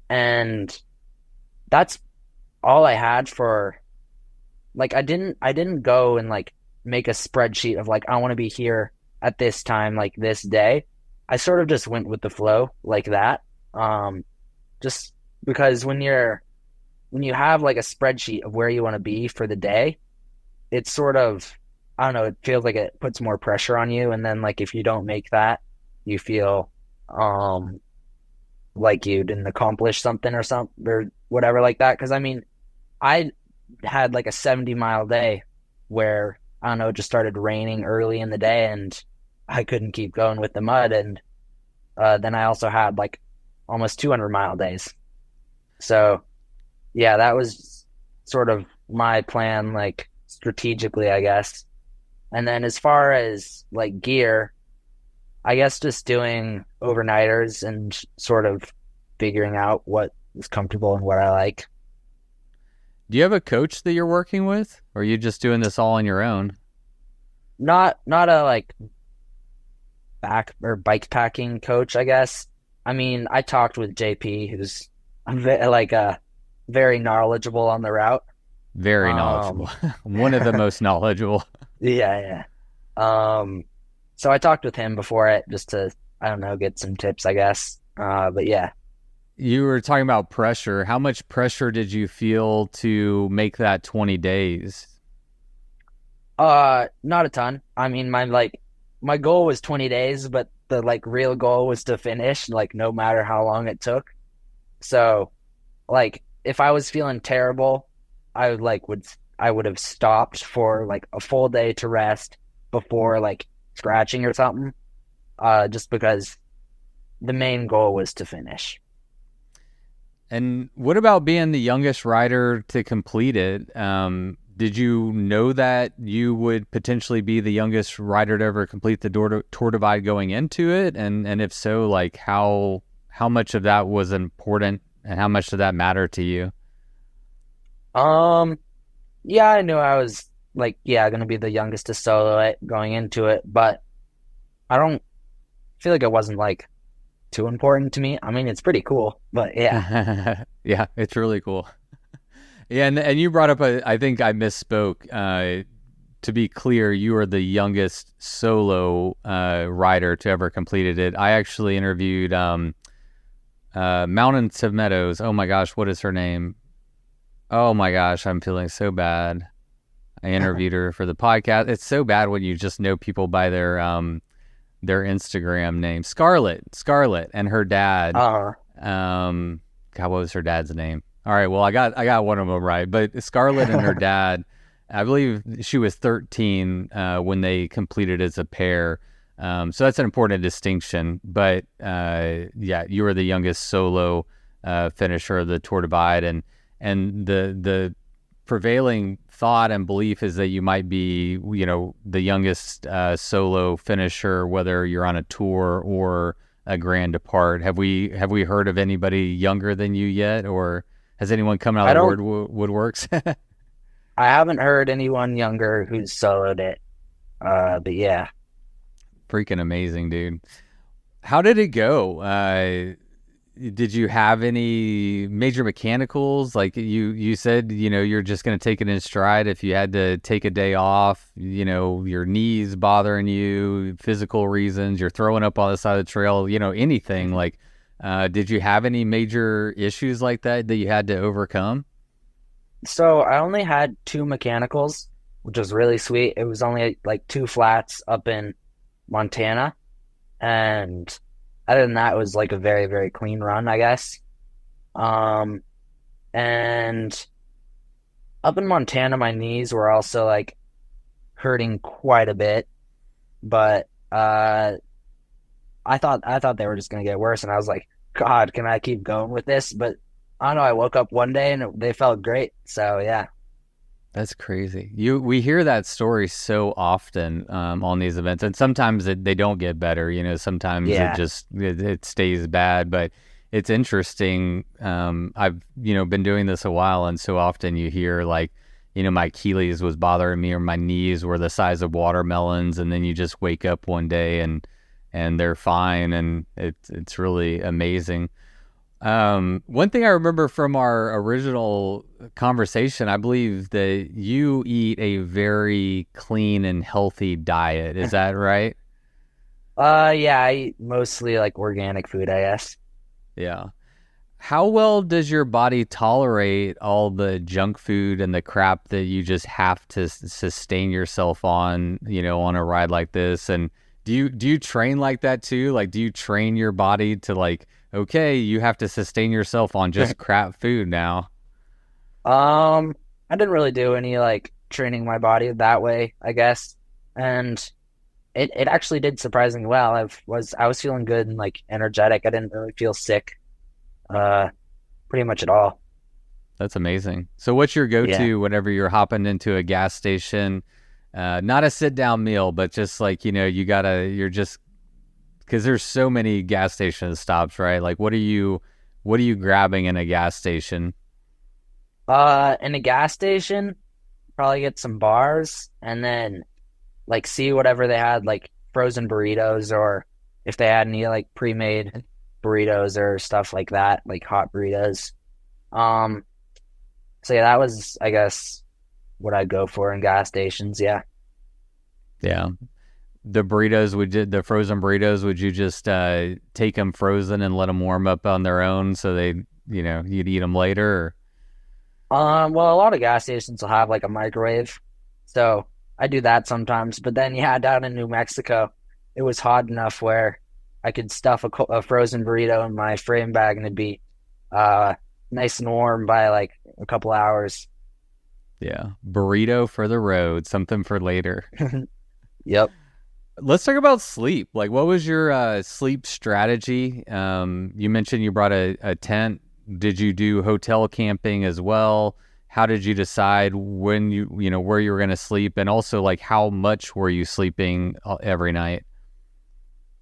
And that's all I had for like I didn't go and like make a spreadsheet of like I want to be here at this time like this day. I sort of just went with the flow like that. Um just because when you have like a spreadsheet of where you want to be for the day, it's sort of I don't know, it feels like it puts more pressure on you and then like if you don't make that, you feel um like you didn't accomplish something or something or whatever like that. Because I mean, I had like a 70-mile day where I don't know, it just started raining early in the day and I couldn't keep going with the mud. And then I also had like almost 200-mile days. So yeah, that was sort of my plan, like strategically, I guess. And then as far as like gear, I guess just doing overnighters and sort of figuring out what is comfortable and what I like. Do you have a coach that you're working with, or are you just doing this all on your own? Not a like back or bike packing coach, I guess. I mean, I talked with JP, who's like very knowledgeable on the route. Very knowledgeable. Um, One of the most knowledgeable. yeah, yeah. So I talked with him before it just to, I don't know, get some tips, I guess. But yeah. You were talking about pressure. How much pressure did you feel to make that 20 days? Not a ton. I mean, my goal was 20 days, but the like real goal was to finish, like no matter how long it took. So, like if I was feeling terrible, I would have stopped for like a full day to rest before like scratching or something. Just because the main goal was to finish. And what about being the youngest rider to complete it? Did you know that you would potentially be the youngest rider to ever complete the Tour Divide going into it? And if so, like how much of that was important and how much did that matter to you? Um, yeah, I knew I was like, yeah, gonna be the youngest to solo it going into it, but I don't feel like it wasn't like too important to me. I mean, it's pretty cool, but yeah. Yeah, it's really cool. Yeah, and you brought up I think I misspoke. To be clear, you are the youngest solo rider to ever completed it. I actually interviewed Mountains of Meadows. Oh my gosh, what is her name? Oh my gosh, I'm feeling so bad. I interviewed her for the podcast. It's so bad when you just know people by their Instagram name. Scarlett, and her dad. God, what was her dad's name? All right, well, I got one of them right, but Scarlett and her dad, I believe she was 13 when they completed as a pair. So that's an important distinction. But yeah, you were the youngest solo finisher of the Tour Divide, and the prevailing thought and belief is that you might be, the youngest solo finisher, whether you're on a tour or a grand depart. Have we heard of anybody younger than you yet, or has anyone come out I of the don't woodworks? I haven't heard anyone younger who's soloed it. But yeah. Freaking amazing, dude. How did it go? Did you have any major mechanicals? Like you said, you're just going to take it in stride. If you had to take a day off, your knees bothering you, physical reasons, you're throwing up on the side of the trail, anything like, did you have any major issues like that you had to overcome? So I only had two mechanicals, which was really sweet. It was only like two flats up in Montana. And other than that, it was like a very, very clean run, I guess. Um, and up in Montana, my knees were also like hurting quite a bit. but I thought they were just gonna get worse, and I was like, God, can I keep going with this? But I don't know. I woke up one day and they felt great. So yeah, That's crazy. We hear that story so often on these events, and sometimes they don't get better. Sometimes yeah, it stays bad. But it's interesting. I've been doing this a while, and so often you hear like, my Achilles was bothering me, or my knees were the size of watermelons, and then you just wake up one day and they're fine, and it's really amazing. One thing I remember from our original conversation, I believe that you eat a very clean and healthy diet. Is that right? yeah. I eat mostly like organic food, I guess. Yeah. How well does your body tolerate all the junk food and the crap that you just have to sustain yourself on, on a ride like this? And do you train like that too? Like, do you train your body to like, okay, you have to sustain yourself on just crap food now? I didn't really do any like training my body that way, I guess, and it actually did surprisingly well. I was feeling good and like energetic. I didn't really feel sick, uh, pretty much at all. That's amazing. So what's your Yeah. go-to whenever you're hopping into a gas station? Not a sit-down meal, but just like, you're just, because there's so many gas station stops, right? Like, what are you grabbing in a gas station? In a gas station, probably get some bars and then like see whatever they had, like frozen burritos, or if they had any like pre-made burritos or stuff like that, like hot burritos. Um, so yeah, that was, I guess, what I'd go for in gas stations. Yeah. Yeah. The frozen burritos, would you just take them frozen and let them warm up on their own so you'd eat them later? Or? Well, a lot of gas stations will have like a microwave, so I do that sometimes. But then, yeah, down in New Mexico, it was hot enough where I could stuff a frozen burrito in my frame bag and it'd be uh nice and warm by like a couple hours. Yeah. Burrito for the road, something for later. Yep. Let's talk about sleep. Like, what was your sleep strategy? You mentioned you brought a tent. Did you do hotel camping as well? How did you decide when where you were going to sleep, and also like how much were you sleeping every night?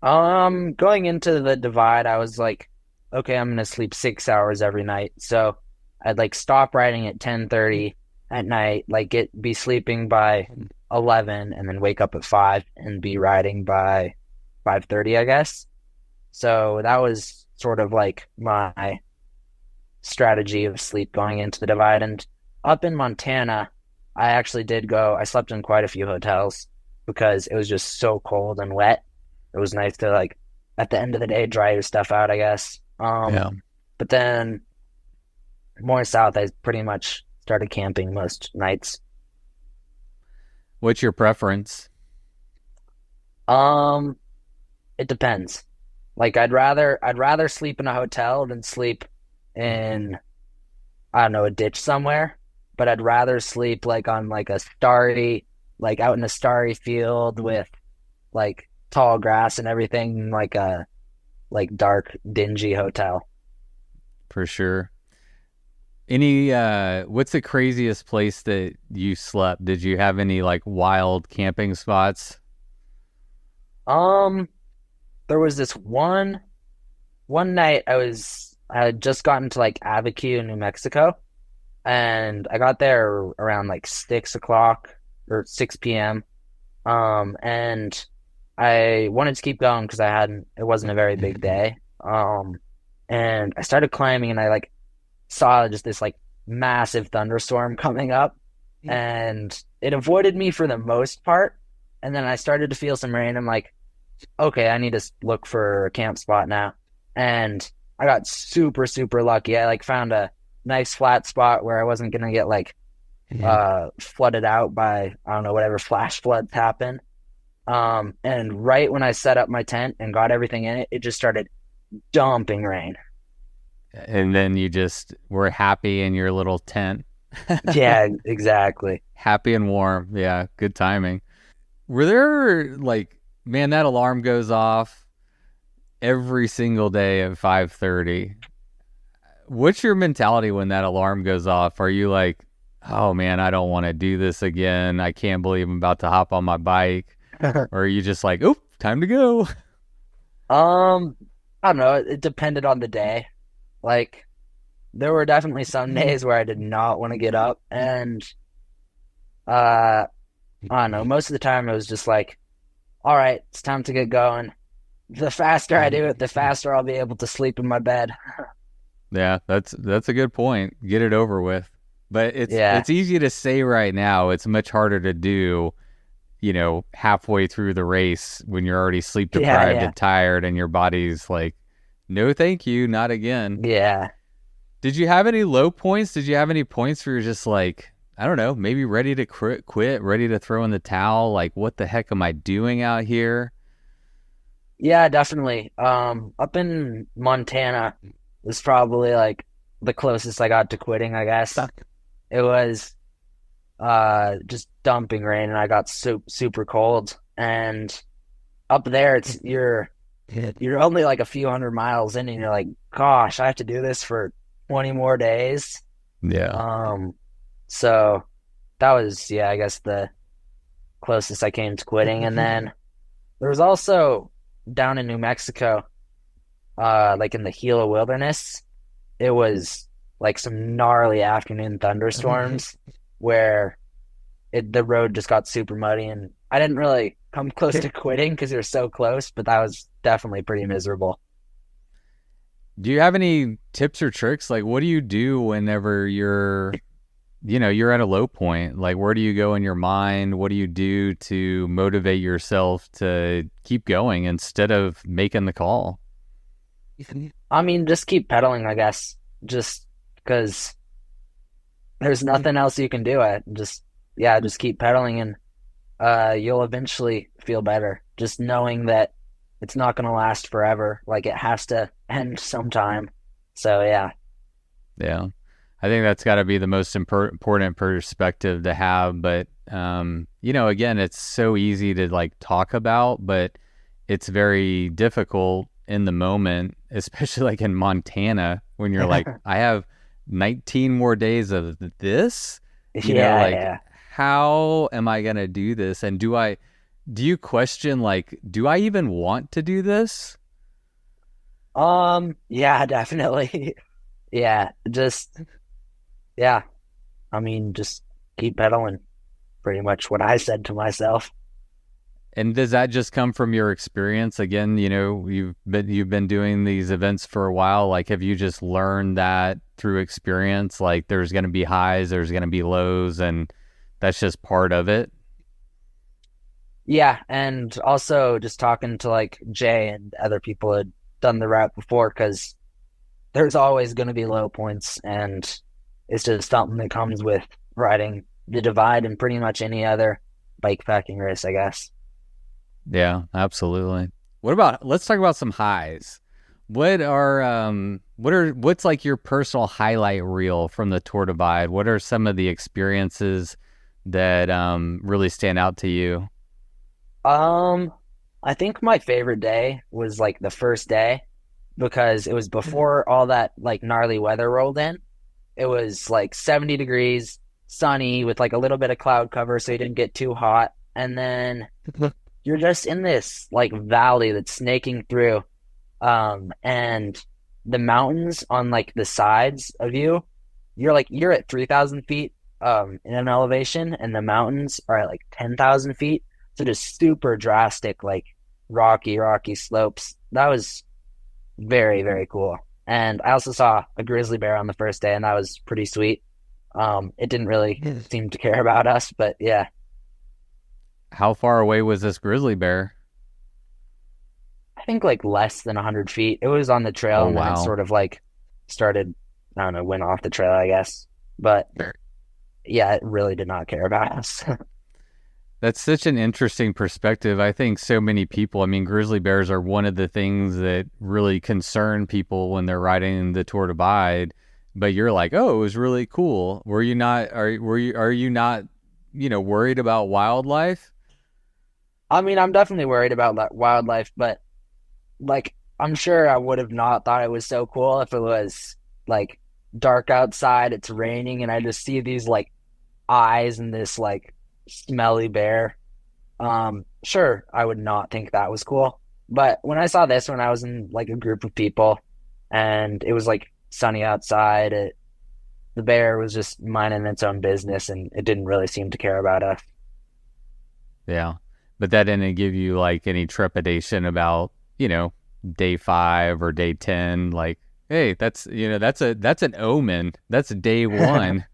Going into the divide, I was like, okay, I'm gonna sleep 6 hours every night. So I'd like stop riding at 10:30 at night, like be sleeping by 11 and then wake up at 5 and be riding by 5:30, I guess. So that was sort of like my strategy of sleep going into the divide. And up in Montana, I slept in quite a few hotels because it was just so cold and wet. It was nice to like at the end of the day dry your stuff out, I guess. Yeah. But then more south, I pretty much started camping most nights. What's your preference? Um, it depends. Like I'd rather sleep in a hotel than sleep in, I don't know, a ditch somewhere. But I'd rather sleep like on like a starry, like out in a starry field with like tall grass and everything, than like a like dark, dingy hotel. For sure. Any what's the craziest place that you slept? Did you have any like wild camping spots? Um, there was this one night I had just gotten to like Abiquiu, New Mexico, and I got there around like 6 o'clock or 6 p.m. And I wanted to keep going because it wasn't a very big day. And I started climbing and I like saw just this like massive thunderstorm coming up and it avoided me for the most part. And then I started to feel some rain. I'm like, okay, I need to look for a camp spot now. And I got super, super lucky. I like found a nice flat spot where I wasn't gonna get like flooded out by, I don't know, whatever flash floods happen. And right when I set up my tent and got everything in it, it just started dumping rain. And then you just were happy in your little tent. Yeah, exactly. Happy and warm. Yeah, good timing. Were there like man, that alarm goes off every single day at 5:30. What's your mentality when that alarm goes off? Are you like, oh man, I don't want to do this again. I can't believe I'm about to hop on my bike. Or are you just like, oh, time to go? Um, I don't know. It depended on the day. Like, there were definitely some days where I did not want to get up, and I don't know. Most of the time, it was just like, all right, it's time to get going. The faster I do it, the faster I'll be able to sleep in my bed. Yeah, that's a good point. Get it over with. But Yeah, it's easy to say right now. It's much harder to do, halfway through the race when you're already sleep yeah, deprived yeah, and tired and your body's like, no, thank you, not again. yeah. Did you have any low points? Did you have any points where you're just like, I don't know, maybe ready to quit, ready to throw in the towel? Like, what the heck am I doing out here? Yeah, definitely. Up in Montana was probably like the closest I got to quitting, I guess. It was just dumping rain and I got super cold. And up there you're only like a few hundred miles in and you're like, gosh, I have to do this for 20 more days. Yeah. Um, so that was, yeah, I guess the closest I came to quitting. And then there was also down in New Mexico, like in the Gila Wilderness, it was like some gnarly afternoon thunderstorms where the road just got super muddy, and I didn't really come close to quitting because you're so close, but that was definitely pretty miserable. Do you have any tips or tricks? Like, what do you do whenever you're at a low point? Like, where do you go in your mind? What do you do to motivate yourself to keep going instead of making the call? I mean, just keep pedaling, I guess, just because there's nothing else you can do. Yeah, just keep pedaling and you'll eventually feel better. Just knowing that it's not going to last forever. Like it has to end sometime. So yeah. Yeah. I think that's got to be the most important perspective to have. But, again, it's so easy to like talk about, but it's very difficult in the moment, especially like in Montana when you're like, I have 19 more days of this, Yeah, like yeah. how am I going to do this? And do you question like, do I even want to do this? Yeah, definitely. Yeah, yeah. I mean, just keep pedaling. Pretty much what I said to myself. And does that just come from your experience? Again, you've been doing these events for a while. Like, have you just learned that through experience? Like, there's going to be highs, there's going to be lows, and that's just part of it. Yeah, and also just talking to like Jay and other people who had done the route before, because there's always going to be low points, and it's just something that comes with riding the divide and pretty much any other bike packing race, I guess. Yeah, absolutely. Let's talk about some highs. What's like your personal highlight reel from the Tour Divide? What are some of the experiences that really stand out to you? Um, I think my favorite day was like the first day because it was before all that like gnarly weather rolled in. It was like 70 degrees, sunny with like a little bit of cloud cover so you didn't get too hot. And then you're just in this like valley that's snaking through. And the mountains on like the sides of you're at 3,000 feet in an elevation, and the mountains are at like 10,000 feet. So just super drastic, like rocky slopes. That was very, very cool. And I also saw a grizzly bear on the first day, and that was pretty sweet. It didn't really seem to care about us, but yeah. How far away was this grizzly bear? I think like less than 100 feet. It was on the trail, Oh, and then it wow. sort of like started, I don't know, went off the trail, I guess. But yeah, it really did not care about us. That's such an interesting perspective. I think so many people, I mean, grizzly bears are one of the things that really concern people when they're riding the Tour Divide. But you're like, oh, it was really cool. Are you not, worried about wildlife? I mean, I'm definitely worried about that wildlife, but like I'm sure I would have not thought it was so cool if it was like dark outside, it's raining, and I just see these like eyes and this like smelly bear. Sure, I would not think that was cool. But when I saw this when I was in like a group of people and it was like sunny outside, the bear was just minding its own business and it didn't really seem to care about us. Yeah. But that didn't give you like any trepidation about, day 5 or day 10, like, hey, that's an omen. That's day 1.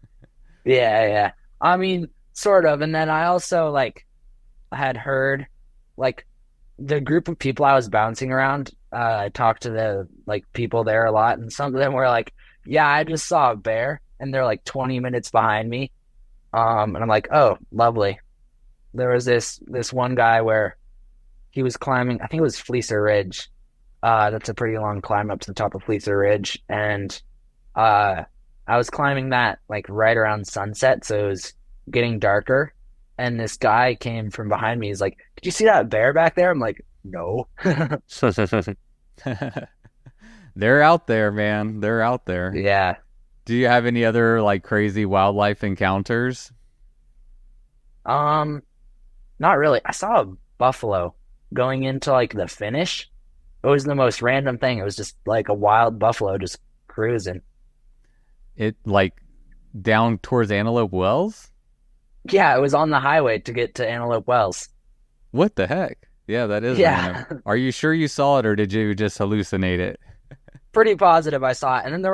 Yeah, yeah. I mean, sort of. And then I also like had heard like the group of people I was bouncing around. I talked to the like people there a lot, and some of them were like, "Yeah, I just saw a bear," and they're like 20 minutes behind me. And I'm like, "Oh, lovely." There was this one guy where he was climbing. I think it was Fleecer Ridge. That's a pretty long climb up to the top of Fleecer Ridge, and uh, I was climbing that like right around sunset, so it was getting darker. And this guy came from behind me. He's like, "Did you see that bear back there?" I'm like, "No." They're out there, man. They're out there. Yeah. Do you have any other like crazy wildlife encounters? Um, Not really. I saw a buffalo going into like the finish. It was the most random thing. It was just like a wild buffalo just cruising. It like down towards Antelope Wells? Yeah, it was on the highway to get to Antelope Wells. What the heck? Yeah, that is random. Yeah, Are you sure you saw it or did you just hallucinate it? pretty positive I saw it. And then there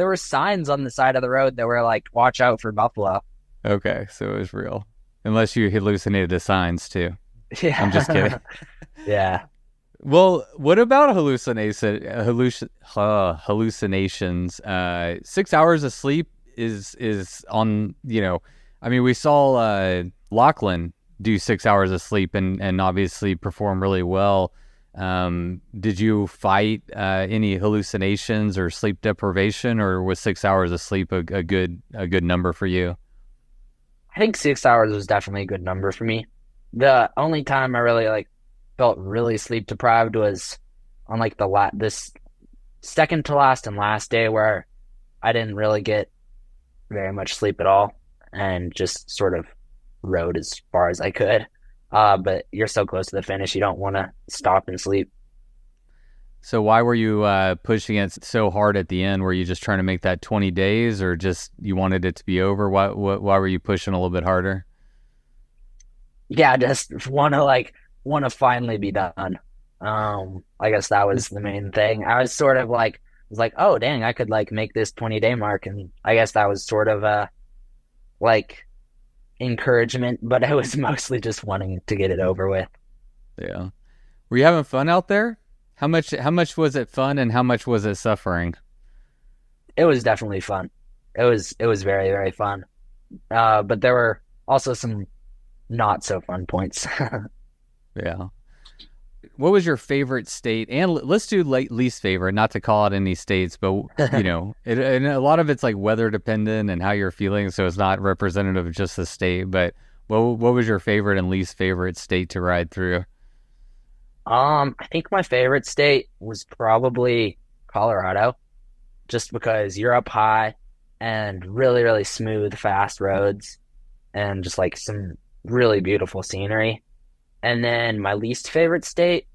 were signs on the side of the road that were like, "Watch out for buffalo." Okay, so it was real. Unless you hallucinated the signs too. I'm just kidding. Yeah. Yeah. Well, what about hallucinations? 6 hours of sleep is on. I mean, we saw Lachlan do 6 hours of sleep and obviously perform really well. Did you fight any hallucinations or sleep deprivation, or was 6 hours of sleep a good number for you? I think 6 hours was definitely a good number for me. The only time I really like felt really sleep deprived was on like this second to last and last day where I didn't really get very much sleep at all and just sort of rode as far as I could. But you're so close to the finish, you don't want to stop and sleep. So why were you pushing it so hard at the end? Were you just trying to make that 20 days, or just you wanted it to be over? Why were you pushing a little bit harder? Yeah, just want to finally be done. I guess that was the main thing. I was sort of like was like, oh dang, I could like make this 20-day mark, and I guess that was sort of a like encouragement, but I was mostly just wanting to get it over with. Yeah. Were you having fun out there? How much was it fun and how much was it suffering? It was definitely fun. It was very, very fun. But there were also some not so fun points. Yeah. What was your favorite state? And let's do least favorite, not to call out any states, but and a lot of it's like weather dependent and how you're feeling, so it's not representative of just the state. But what was your favorite and least favorite state to ride through? I think my favorite state was probably Colorado, just because you're up high and really, really smooth, fast roads and just like some really beautiful scenery. And then my least favorite state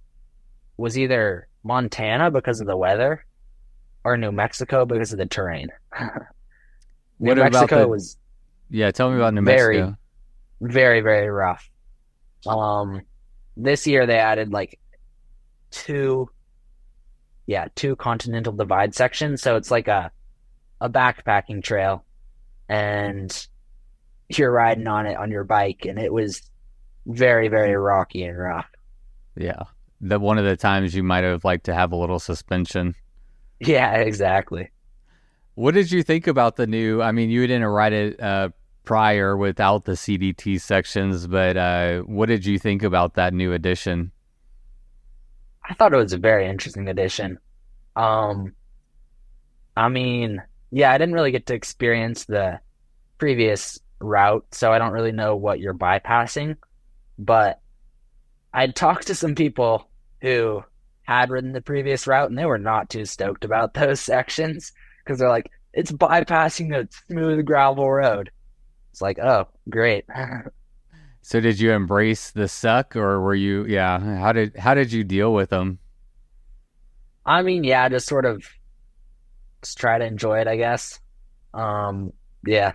was either Montana because of the weather or New Mexico because of the terrain. New What about Mexico was yeah, tell me about New very, Mexico. very, very rough. Um, this year they added like two, yeah, two continental divide sections. So it's like a backpacking trail and you're riding on it on your bike. And it was very, very rocky and rough. Yeah. That one of the times you might have liked to have a little suspension. Yeah, exactly. What did you think about the new? I mean, you didn't ride it prior without the CDT sections, but what did you think about that new addition? I thought it was a very interesting addition. Um, I mean, yeah, I didn't really get to experience the previous route, so I don't really know what you're bypassing, but I'd talked to some people who had ridden the previous route, and they were not too stoked about those sections because they're like, it's bypassing a smooth gravel road. It's like, oh, great. So did you embrace the suck, or were you, yeah, how did you deal with them? I mean, yeah, just sort of just try to enjoy it, I guess. Yeah,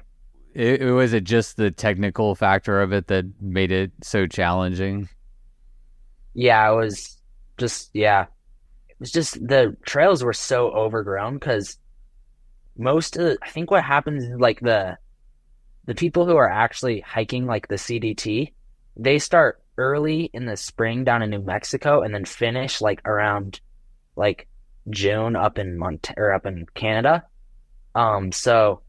Was it just the technical factor of it that made it so challenging? yeah, it was yeah, it was just the trails were so overgrown because I think what happens is like the people who are actually hiking like the CDT, they start early in the spring down in New Mexico and then finish like around like June up in or up in Canada. So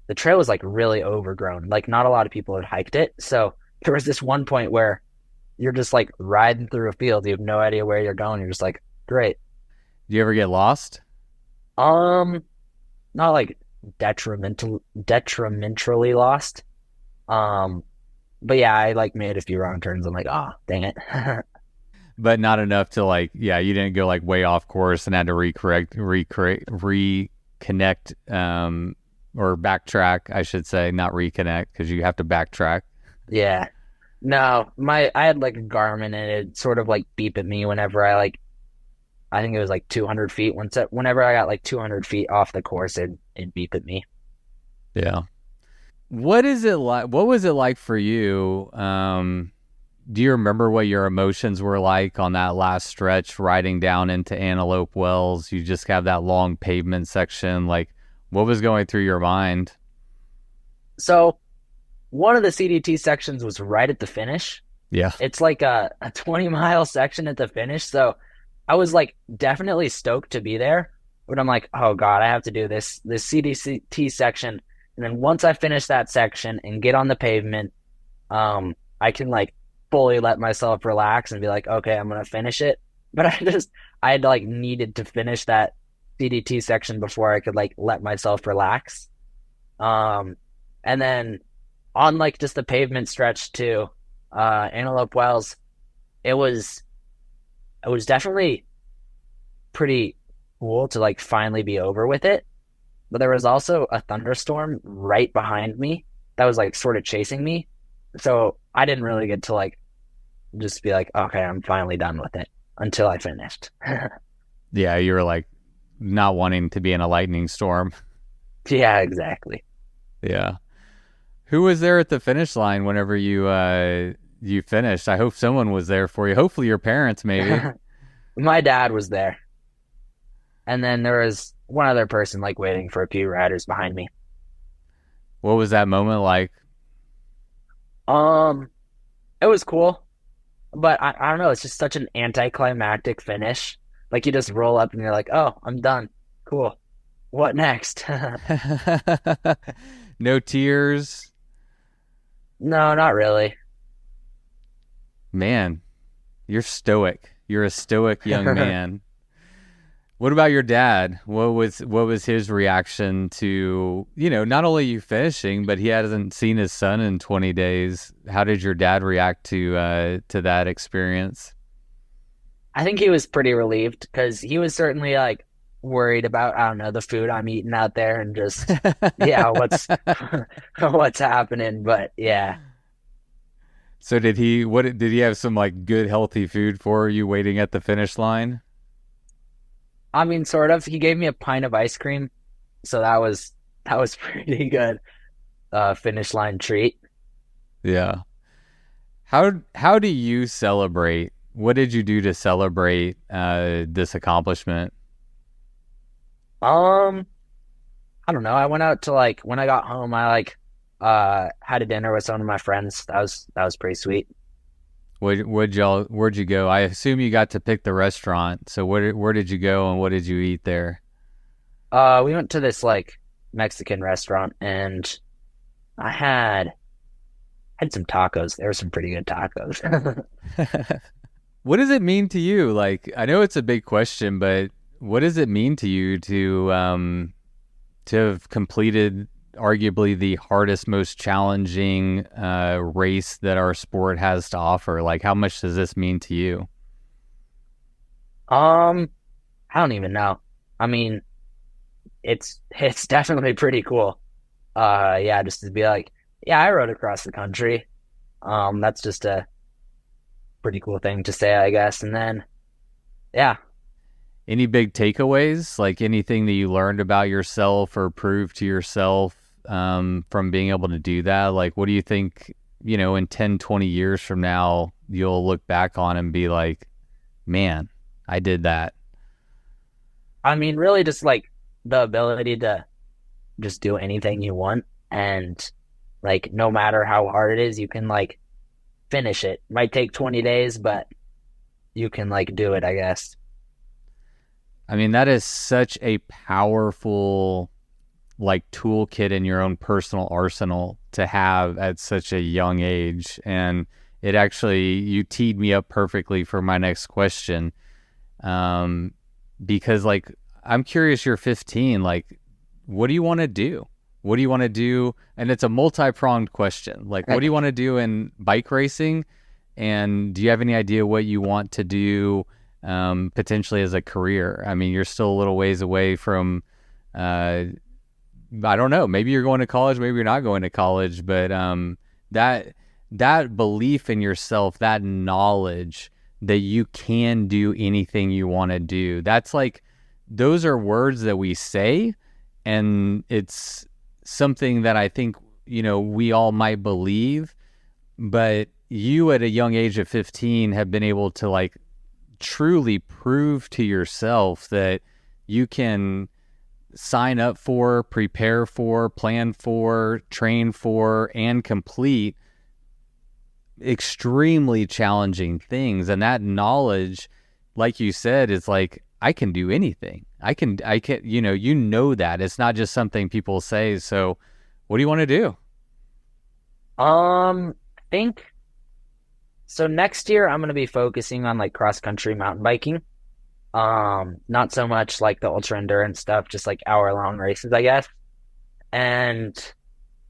the trail was like really overgrown. Like not a lot of people had hiked it. So there was this one point where you're just like riding through a field. You have no idea where you're going. You're just like, great. Do you ever get lost? Um, Not like detrimentally lost. Um, but yeah, I like made a few wrong turns. I'm like, oh, dang it. But not enough to like, yeah, you didn't go like way off course and had to reconnect, or backtrack, I should say, not reconnect because you have to backtrack. Yeah. No, I had like a Garmin and it sort of like beep at me whenever I think it was like 200 feet. Whenever I got like 200 feet off the course, it'd beep at me. Yeah. What is it like? What was it like for you? Do you remember what your emotions were like on that last stretch riding down into Antelope Wells? You just have that long pavement section. Like, what was going through your mind? So one of the CDT sections was right at the finish. Yeah. It's like a 20-mile section at the finish. So I was like definitely stoked to be there. But I'm like, oh God, I have to do this CDT section. And then once I finish that section and get on the pavement, I can like fully let myself relax and be like, okay, I'm gonna finish it. But I had like needed to finish that CDT section before I could like let myself relax. Um, and then on like just the pavement stretch too, Antelope Wells, it was it was definitely pretty cool to like finally be over with it. But there was also a thunderstorm right behind me that was like sort of chasing me. So I didn't really get to like just be like, okay, I'm finally done with it until I finished. Yeah, you were like not wanting to be in a lightning storm. Yeah, exactly. Yeah. Who was there at the finish line whenever you finished? I hope someone was there for you. Hopefully your parents, maybe. My dad was there. And then there was one other person like waiting for a few riders behind me. What was that moment like? Um, it was cool, but I don't know, it's just such an anticlimactic finish. Like you just roll up and you're like, "Oh, I'm done. Cool. What next?" No tears. No, not really. Man, you're stoic. You're a stoic young man. What about your dad? What was his reaction to, not only you finishing, but he hasn't seen his son in 20 days. How did your dad react to that experience? I think he was pretty relieved because he was certainly like worried about, I don't know, the food I'm eating out there and just, yeah, what's what's happening. But yeah, So did he have some like good healthy food for you waiting at the finish line? I mean, sort of. He gave me a pint of ice cream, so that was pretty good. Finish line treat. Yeah. How do you celebrate? What did you do to celebrate this accomplishment? Um, I don't know. I went out to like when I got home, I like had a dinner with some of my friends. That was pretty sweet. Where'd you go? I assume you got to pick the restaurant. So where did you go and what did you eat there? We went to this like Mexican restaurant and I had some tacos. There were some pretty good tacos. What does it mean to you? Like, I know it's a big question, but what does it mean to you to have completed arguably the hardest, most challenging race that our sport has to offer? Like, how much does this mean to you? Um, I don't even know. I mean, it's definitely pretty cool. Yeah, just to be like, yeah, I rode across the country. That's just a pretty cool thing to say, I guess. And then, yeah, Any big takeaways, like anything that you learned about yourself or proved to yourself from being able to do that? Like, what do you think, in 10, 20 years from now, you'll look back on and be like, man, I did that. I mean, really, just like the ability to just do anything you want, and like no matter how hard it is, you can like finish it. Might take 20 days, but you can like do it, I guess. I mean, that is such a powerful like toolkit in your own personal arsenal to have at such a young age. And it actually, you teed me up perfectly for my next question. Because like, I'm curious, you're 15, like, what do you want to do? What do you want to do? And it's a multi-pronged question. Like, what do you want to do in bike racing? And do you have any idea what you want to do potentially as a career? I mean, you're still a little ways away from, I don't know, maybe you're going to college, maybe you're not going to college, but that that belief in yourself, that knowledge that you can do anything you want to do, that's like, those are words that we say, and it's something that I think, we all might believe, but you at a young age of 15 have been able to like truly prove to yourself that you can sign up for, prepare for, plan for, train for, and complete extremely challenging things. And that knowledge, like you said, is like, I can do anything. I can, that. It's not just something people say. So what do you want to do? I think so. Next year, I'm gonna be focusing on like cross country mountain biking. Not so much like the ultra endurance stuff, just like hour-long races, I guess. And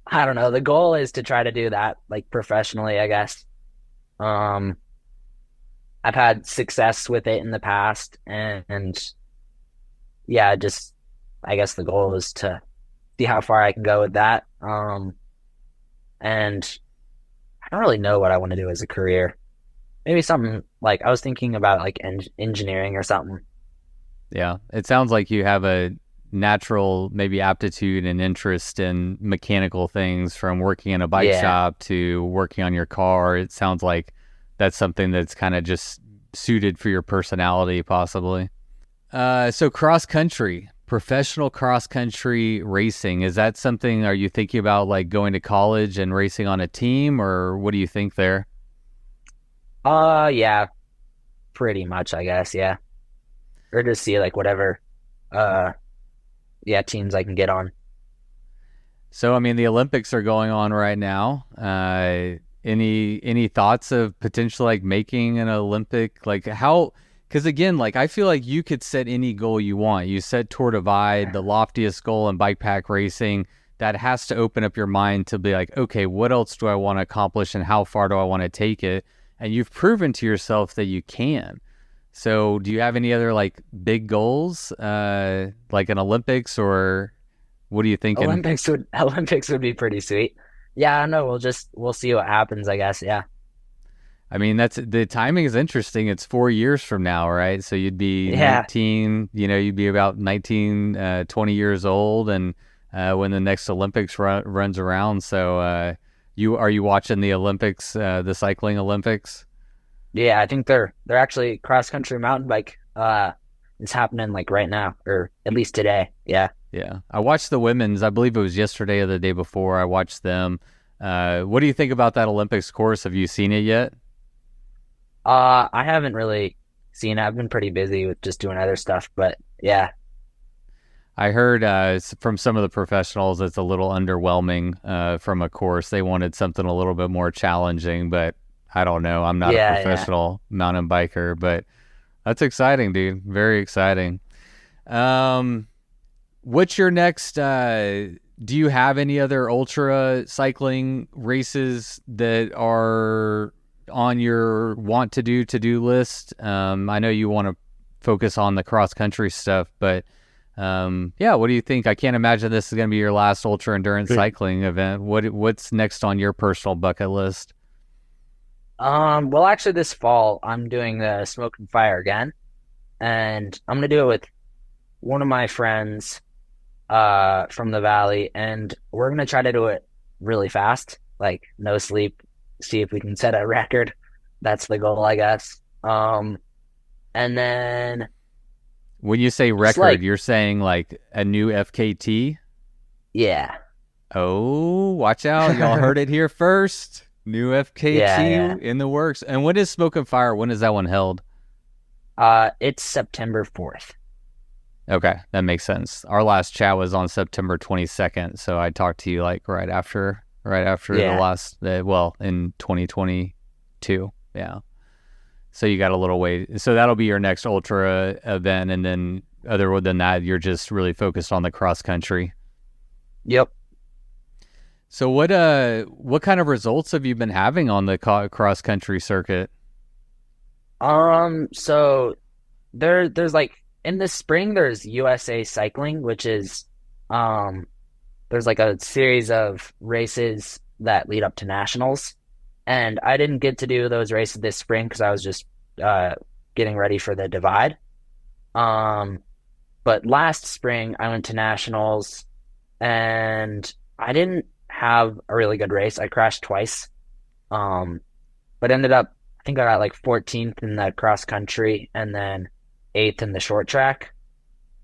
I don't know, the goal is to try to do that like professionally, I guess. Um, I've had success with it in the past, and yeah, just I guess the goal is to see how far I can go with that. And I don't really know what I want to do as a career. Maybe something like I was thinking about like engineering or something. Yeah, it sounds like you have a natural maybe aptitude and interest in mechanical things, from working in a bike Yeah. shop to working on your car. It sounds like that's something that's kind of just suited for your personality, possibly. So cross country, professional cross country racing, is that something, are you thinking about like going to college and racing on a team, or what do you think there? Yeah, pretty much, I guess. Yeah. Or just see like whatever, uh, yeah, teams I can get on. So, I mean, the Olympics are going on right now. Any thoughts of potential like making an Olympic? Like how? Because again, like I feel like you could set any goal you want. You set Tour Divide, the loftiest goal in bike pack racing. That has to open up your mind to be like, okay, what else do I want to accomplish, and how far do I want to take it? And you've proven to yourself that you can. So, do you have any other like big goals, like an Olympics, or what are you thinking? Olympics would be pretty sweet. Yeah, I know. We'll see what happens, I guess. Yeah. I mean, that's the timing is interesting. It's 4 years from now, right? So you'd be Yeah. 19, you'd be about 19, 20 years old, and when the next Olympics runs around. So are you watching the Olympics, the cycling Olympics? Yeah, I think they're actually cross country mountain bike is happening like right now, or at least today. Yeah. Yeah. I watched the women's, I believe it was yesterday or the day before. I watched them. What do you think about that Olympics course? Have you seen it yet? I haven't really seen it. I've been pretty busy with just doing other stuff, but yeah. I heard from some of the professionals it's a little underwhelming from a course. They wanted something a little bit more challenging, but I don't know. I'm not a Yeah, yeah. professional mountain biker, but that's exciting, dude. Very exciting. Um, what's your next Do you have any other ultra cycling races that are on your want to do list? I know you want to focus on the cross country stuff, but yeah, what do you think? I can't imagine this is going to be your last ultra endurance cycling event. What's next on your personal bucket list? Well, actually, this fall I'm doing the Smoke and Fire again, and I'm gonna do it with one of my friends from the valley, and we're gonna try to do it really fast, like no sleep, see if we can set a record. That's the goal, I guess. And then When you say just record, like, you're saying like a new FKT? yeah, Oh, watch out. Y'all heard it here first. New yeah, FKT yeah. in the works. And when is Smoke and Fire? When is that one held? It's September 4th. Okay, that makes sense. Our last chat was on September 22nd, so I talked to you like right after the Yeah. last well, in 2022. Yeah. So you got a little way. So that'll be your next ultra event, and then other than that, you're just really focused on the cross country. Yep. So what kind of results have you been having on the cross country circuit? So there's like in the spring there's USA Cycling, which is um there's like a series of races that lead up to nationals. And I didn't get to do those races this spring because I was just uh getting ready for the divide. Um, but last spring I went to nationals and I didn't have a really good race. I crashed twice. Um, but ended up, I think I got like 14th in the cross country and then 8th in the short track.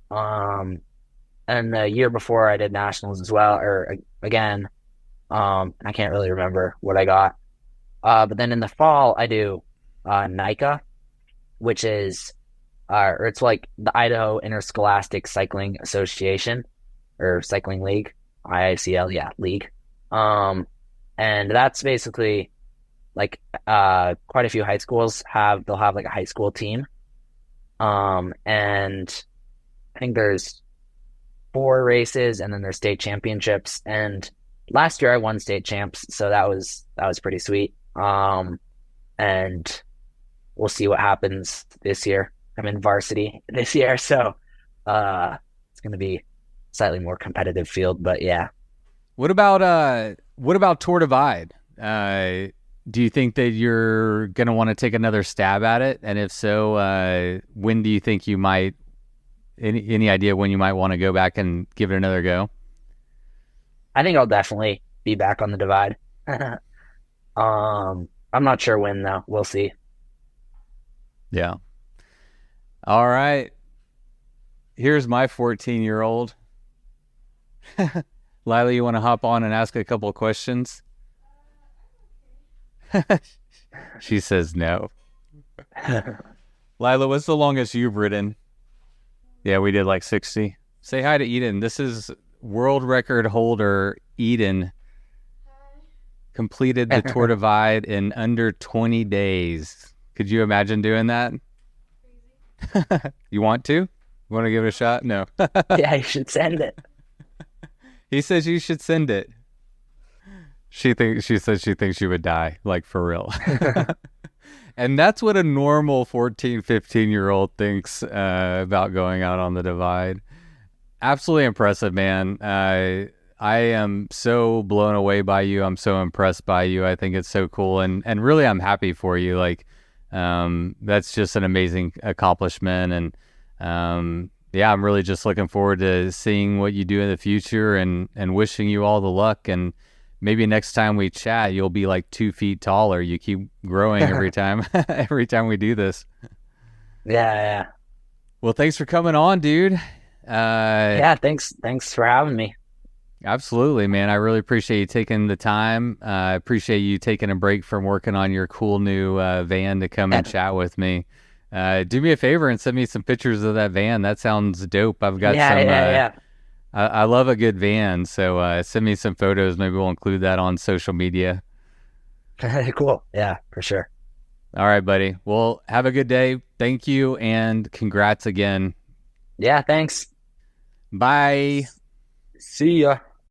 Um, and the year before I did nationals as well, or again, I can't really remember what I got. But then in the fall I do NICA, which is or it's like the Idaho Interscholastic Cycling Association or Cycling League, IICL, yeah, league. Um, and that's basically like quite a few high schools they'll have like a high school team. And I think there's 4 races and then there's state championships. And last year I won state champs, so that was pretty sweet. And we'll see what happens this year. I'm in varsity this year, so it's gonna be slightly more competitive field, but yeah. What about Tour Divide? Do you think that you're gonna want to take another stab at it? And if so, when do you think you might? Any idea when you might want to go back and give it another go? I think I'll definitely be back on the divide. I'm not sure when though. We'll see. Yeah. All right. Here's my 14-year-old. Lila, you want to hop on and ask a couple of questions? She says no. Lila, what's the longest you've ridden? Yeah, we did like 60. Say hi to Edyn. This is world record holder Edyn. Completed the Tour Divide in under 20 days. Could you imagine doing that? You want to? You want to give it a shot? No. Yeah, you should send it. He says you should send it. She says she thinks she would die, like for real. And that's what a normal 14, 15-year-old thinks about going out on the divide. Absolutely impressive, man. I am so blown away by you. I'm so impressed by you. I think it's so cool. And really, I'm happy for you. Like, that's just an amazing accomplishment. And yeah, I'm really just looking forward to seeing what you do in the future and wishing you all the luck. And maybe next time we chat, you'll be like 2 feet taller. You keep growing every time, every time we do this. Yeah, yeah. Well, thanks for coming on, dude. Yeah, thanks for having me. Absolutely, man. I really appreciate you taking the time. I appreciate you taking a break from working on your cool new van to come and chat with me. Do me a favor and send me some pictures of that van. That sounds dope. I've got Yeah, some. yeah, I love a good van, so send me some photos. Maybe we'll include that on social media. yeah. Cool. Yeah, for sure. All right, buddy. Well, have a good day. Thank you, and congrats again. Yeah, thanks. Bye. See ya.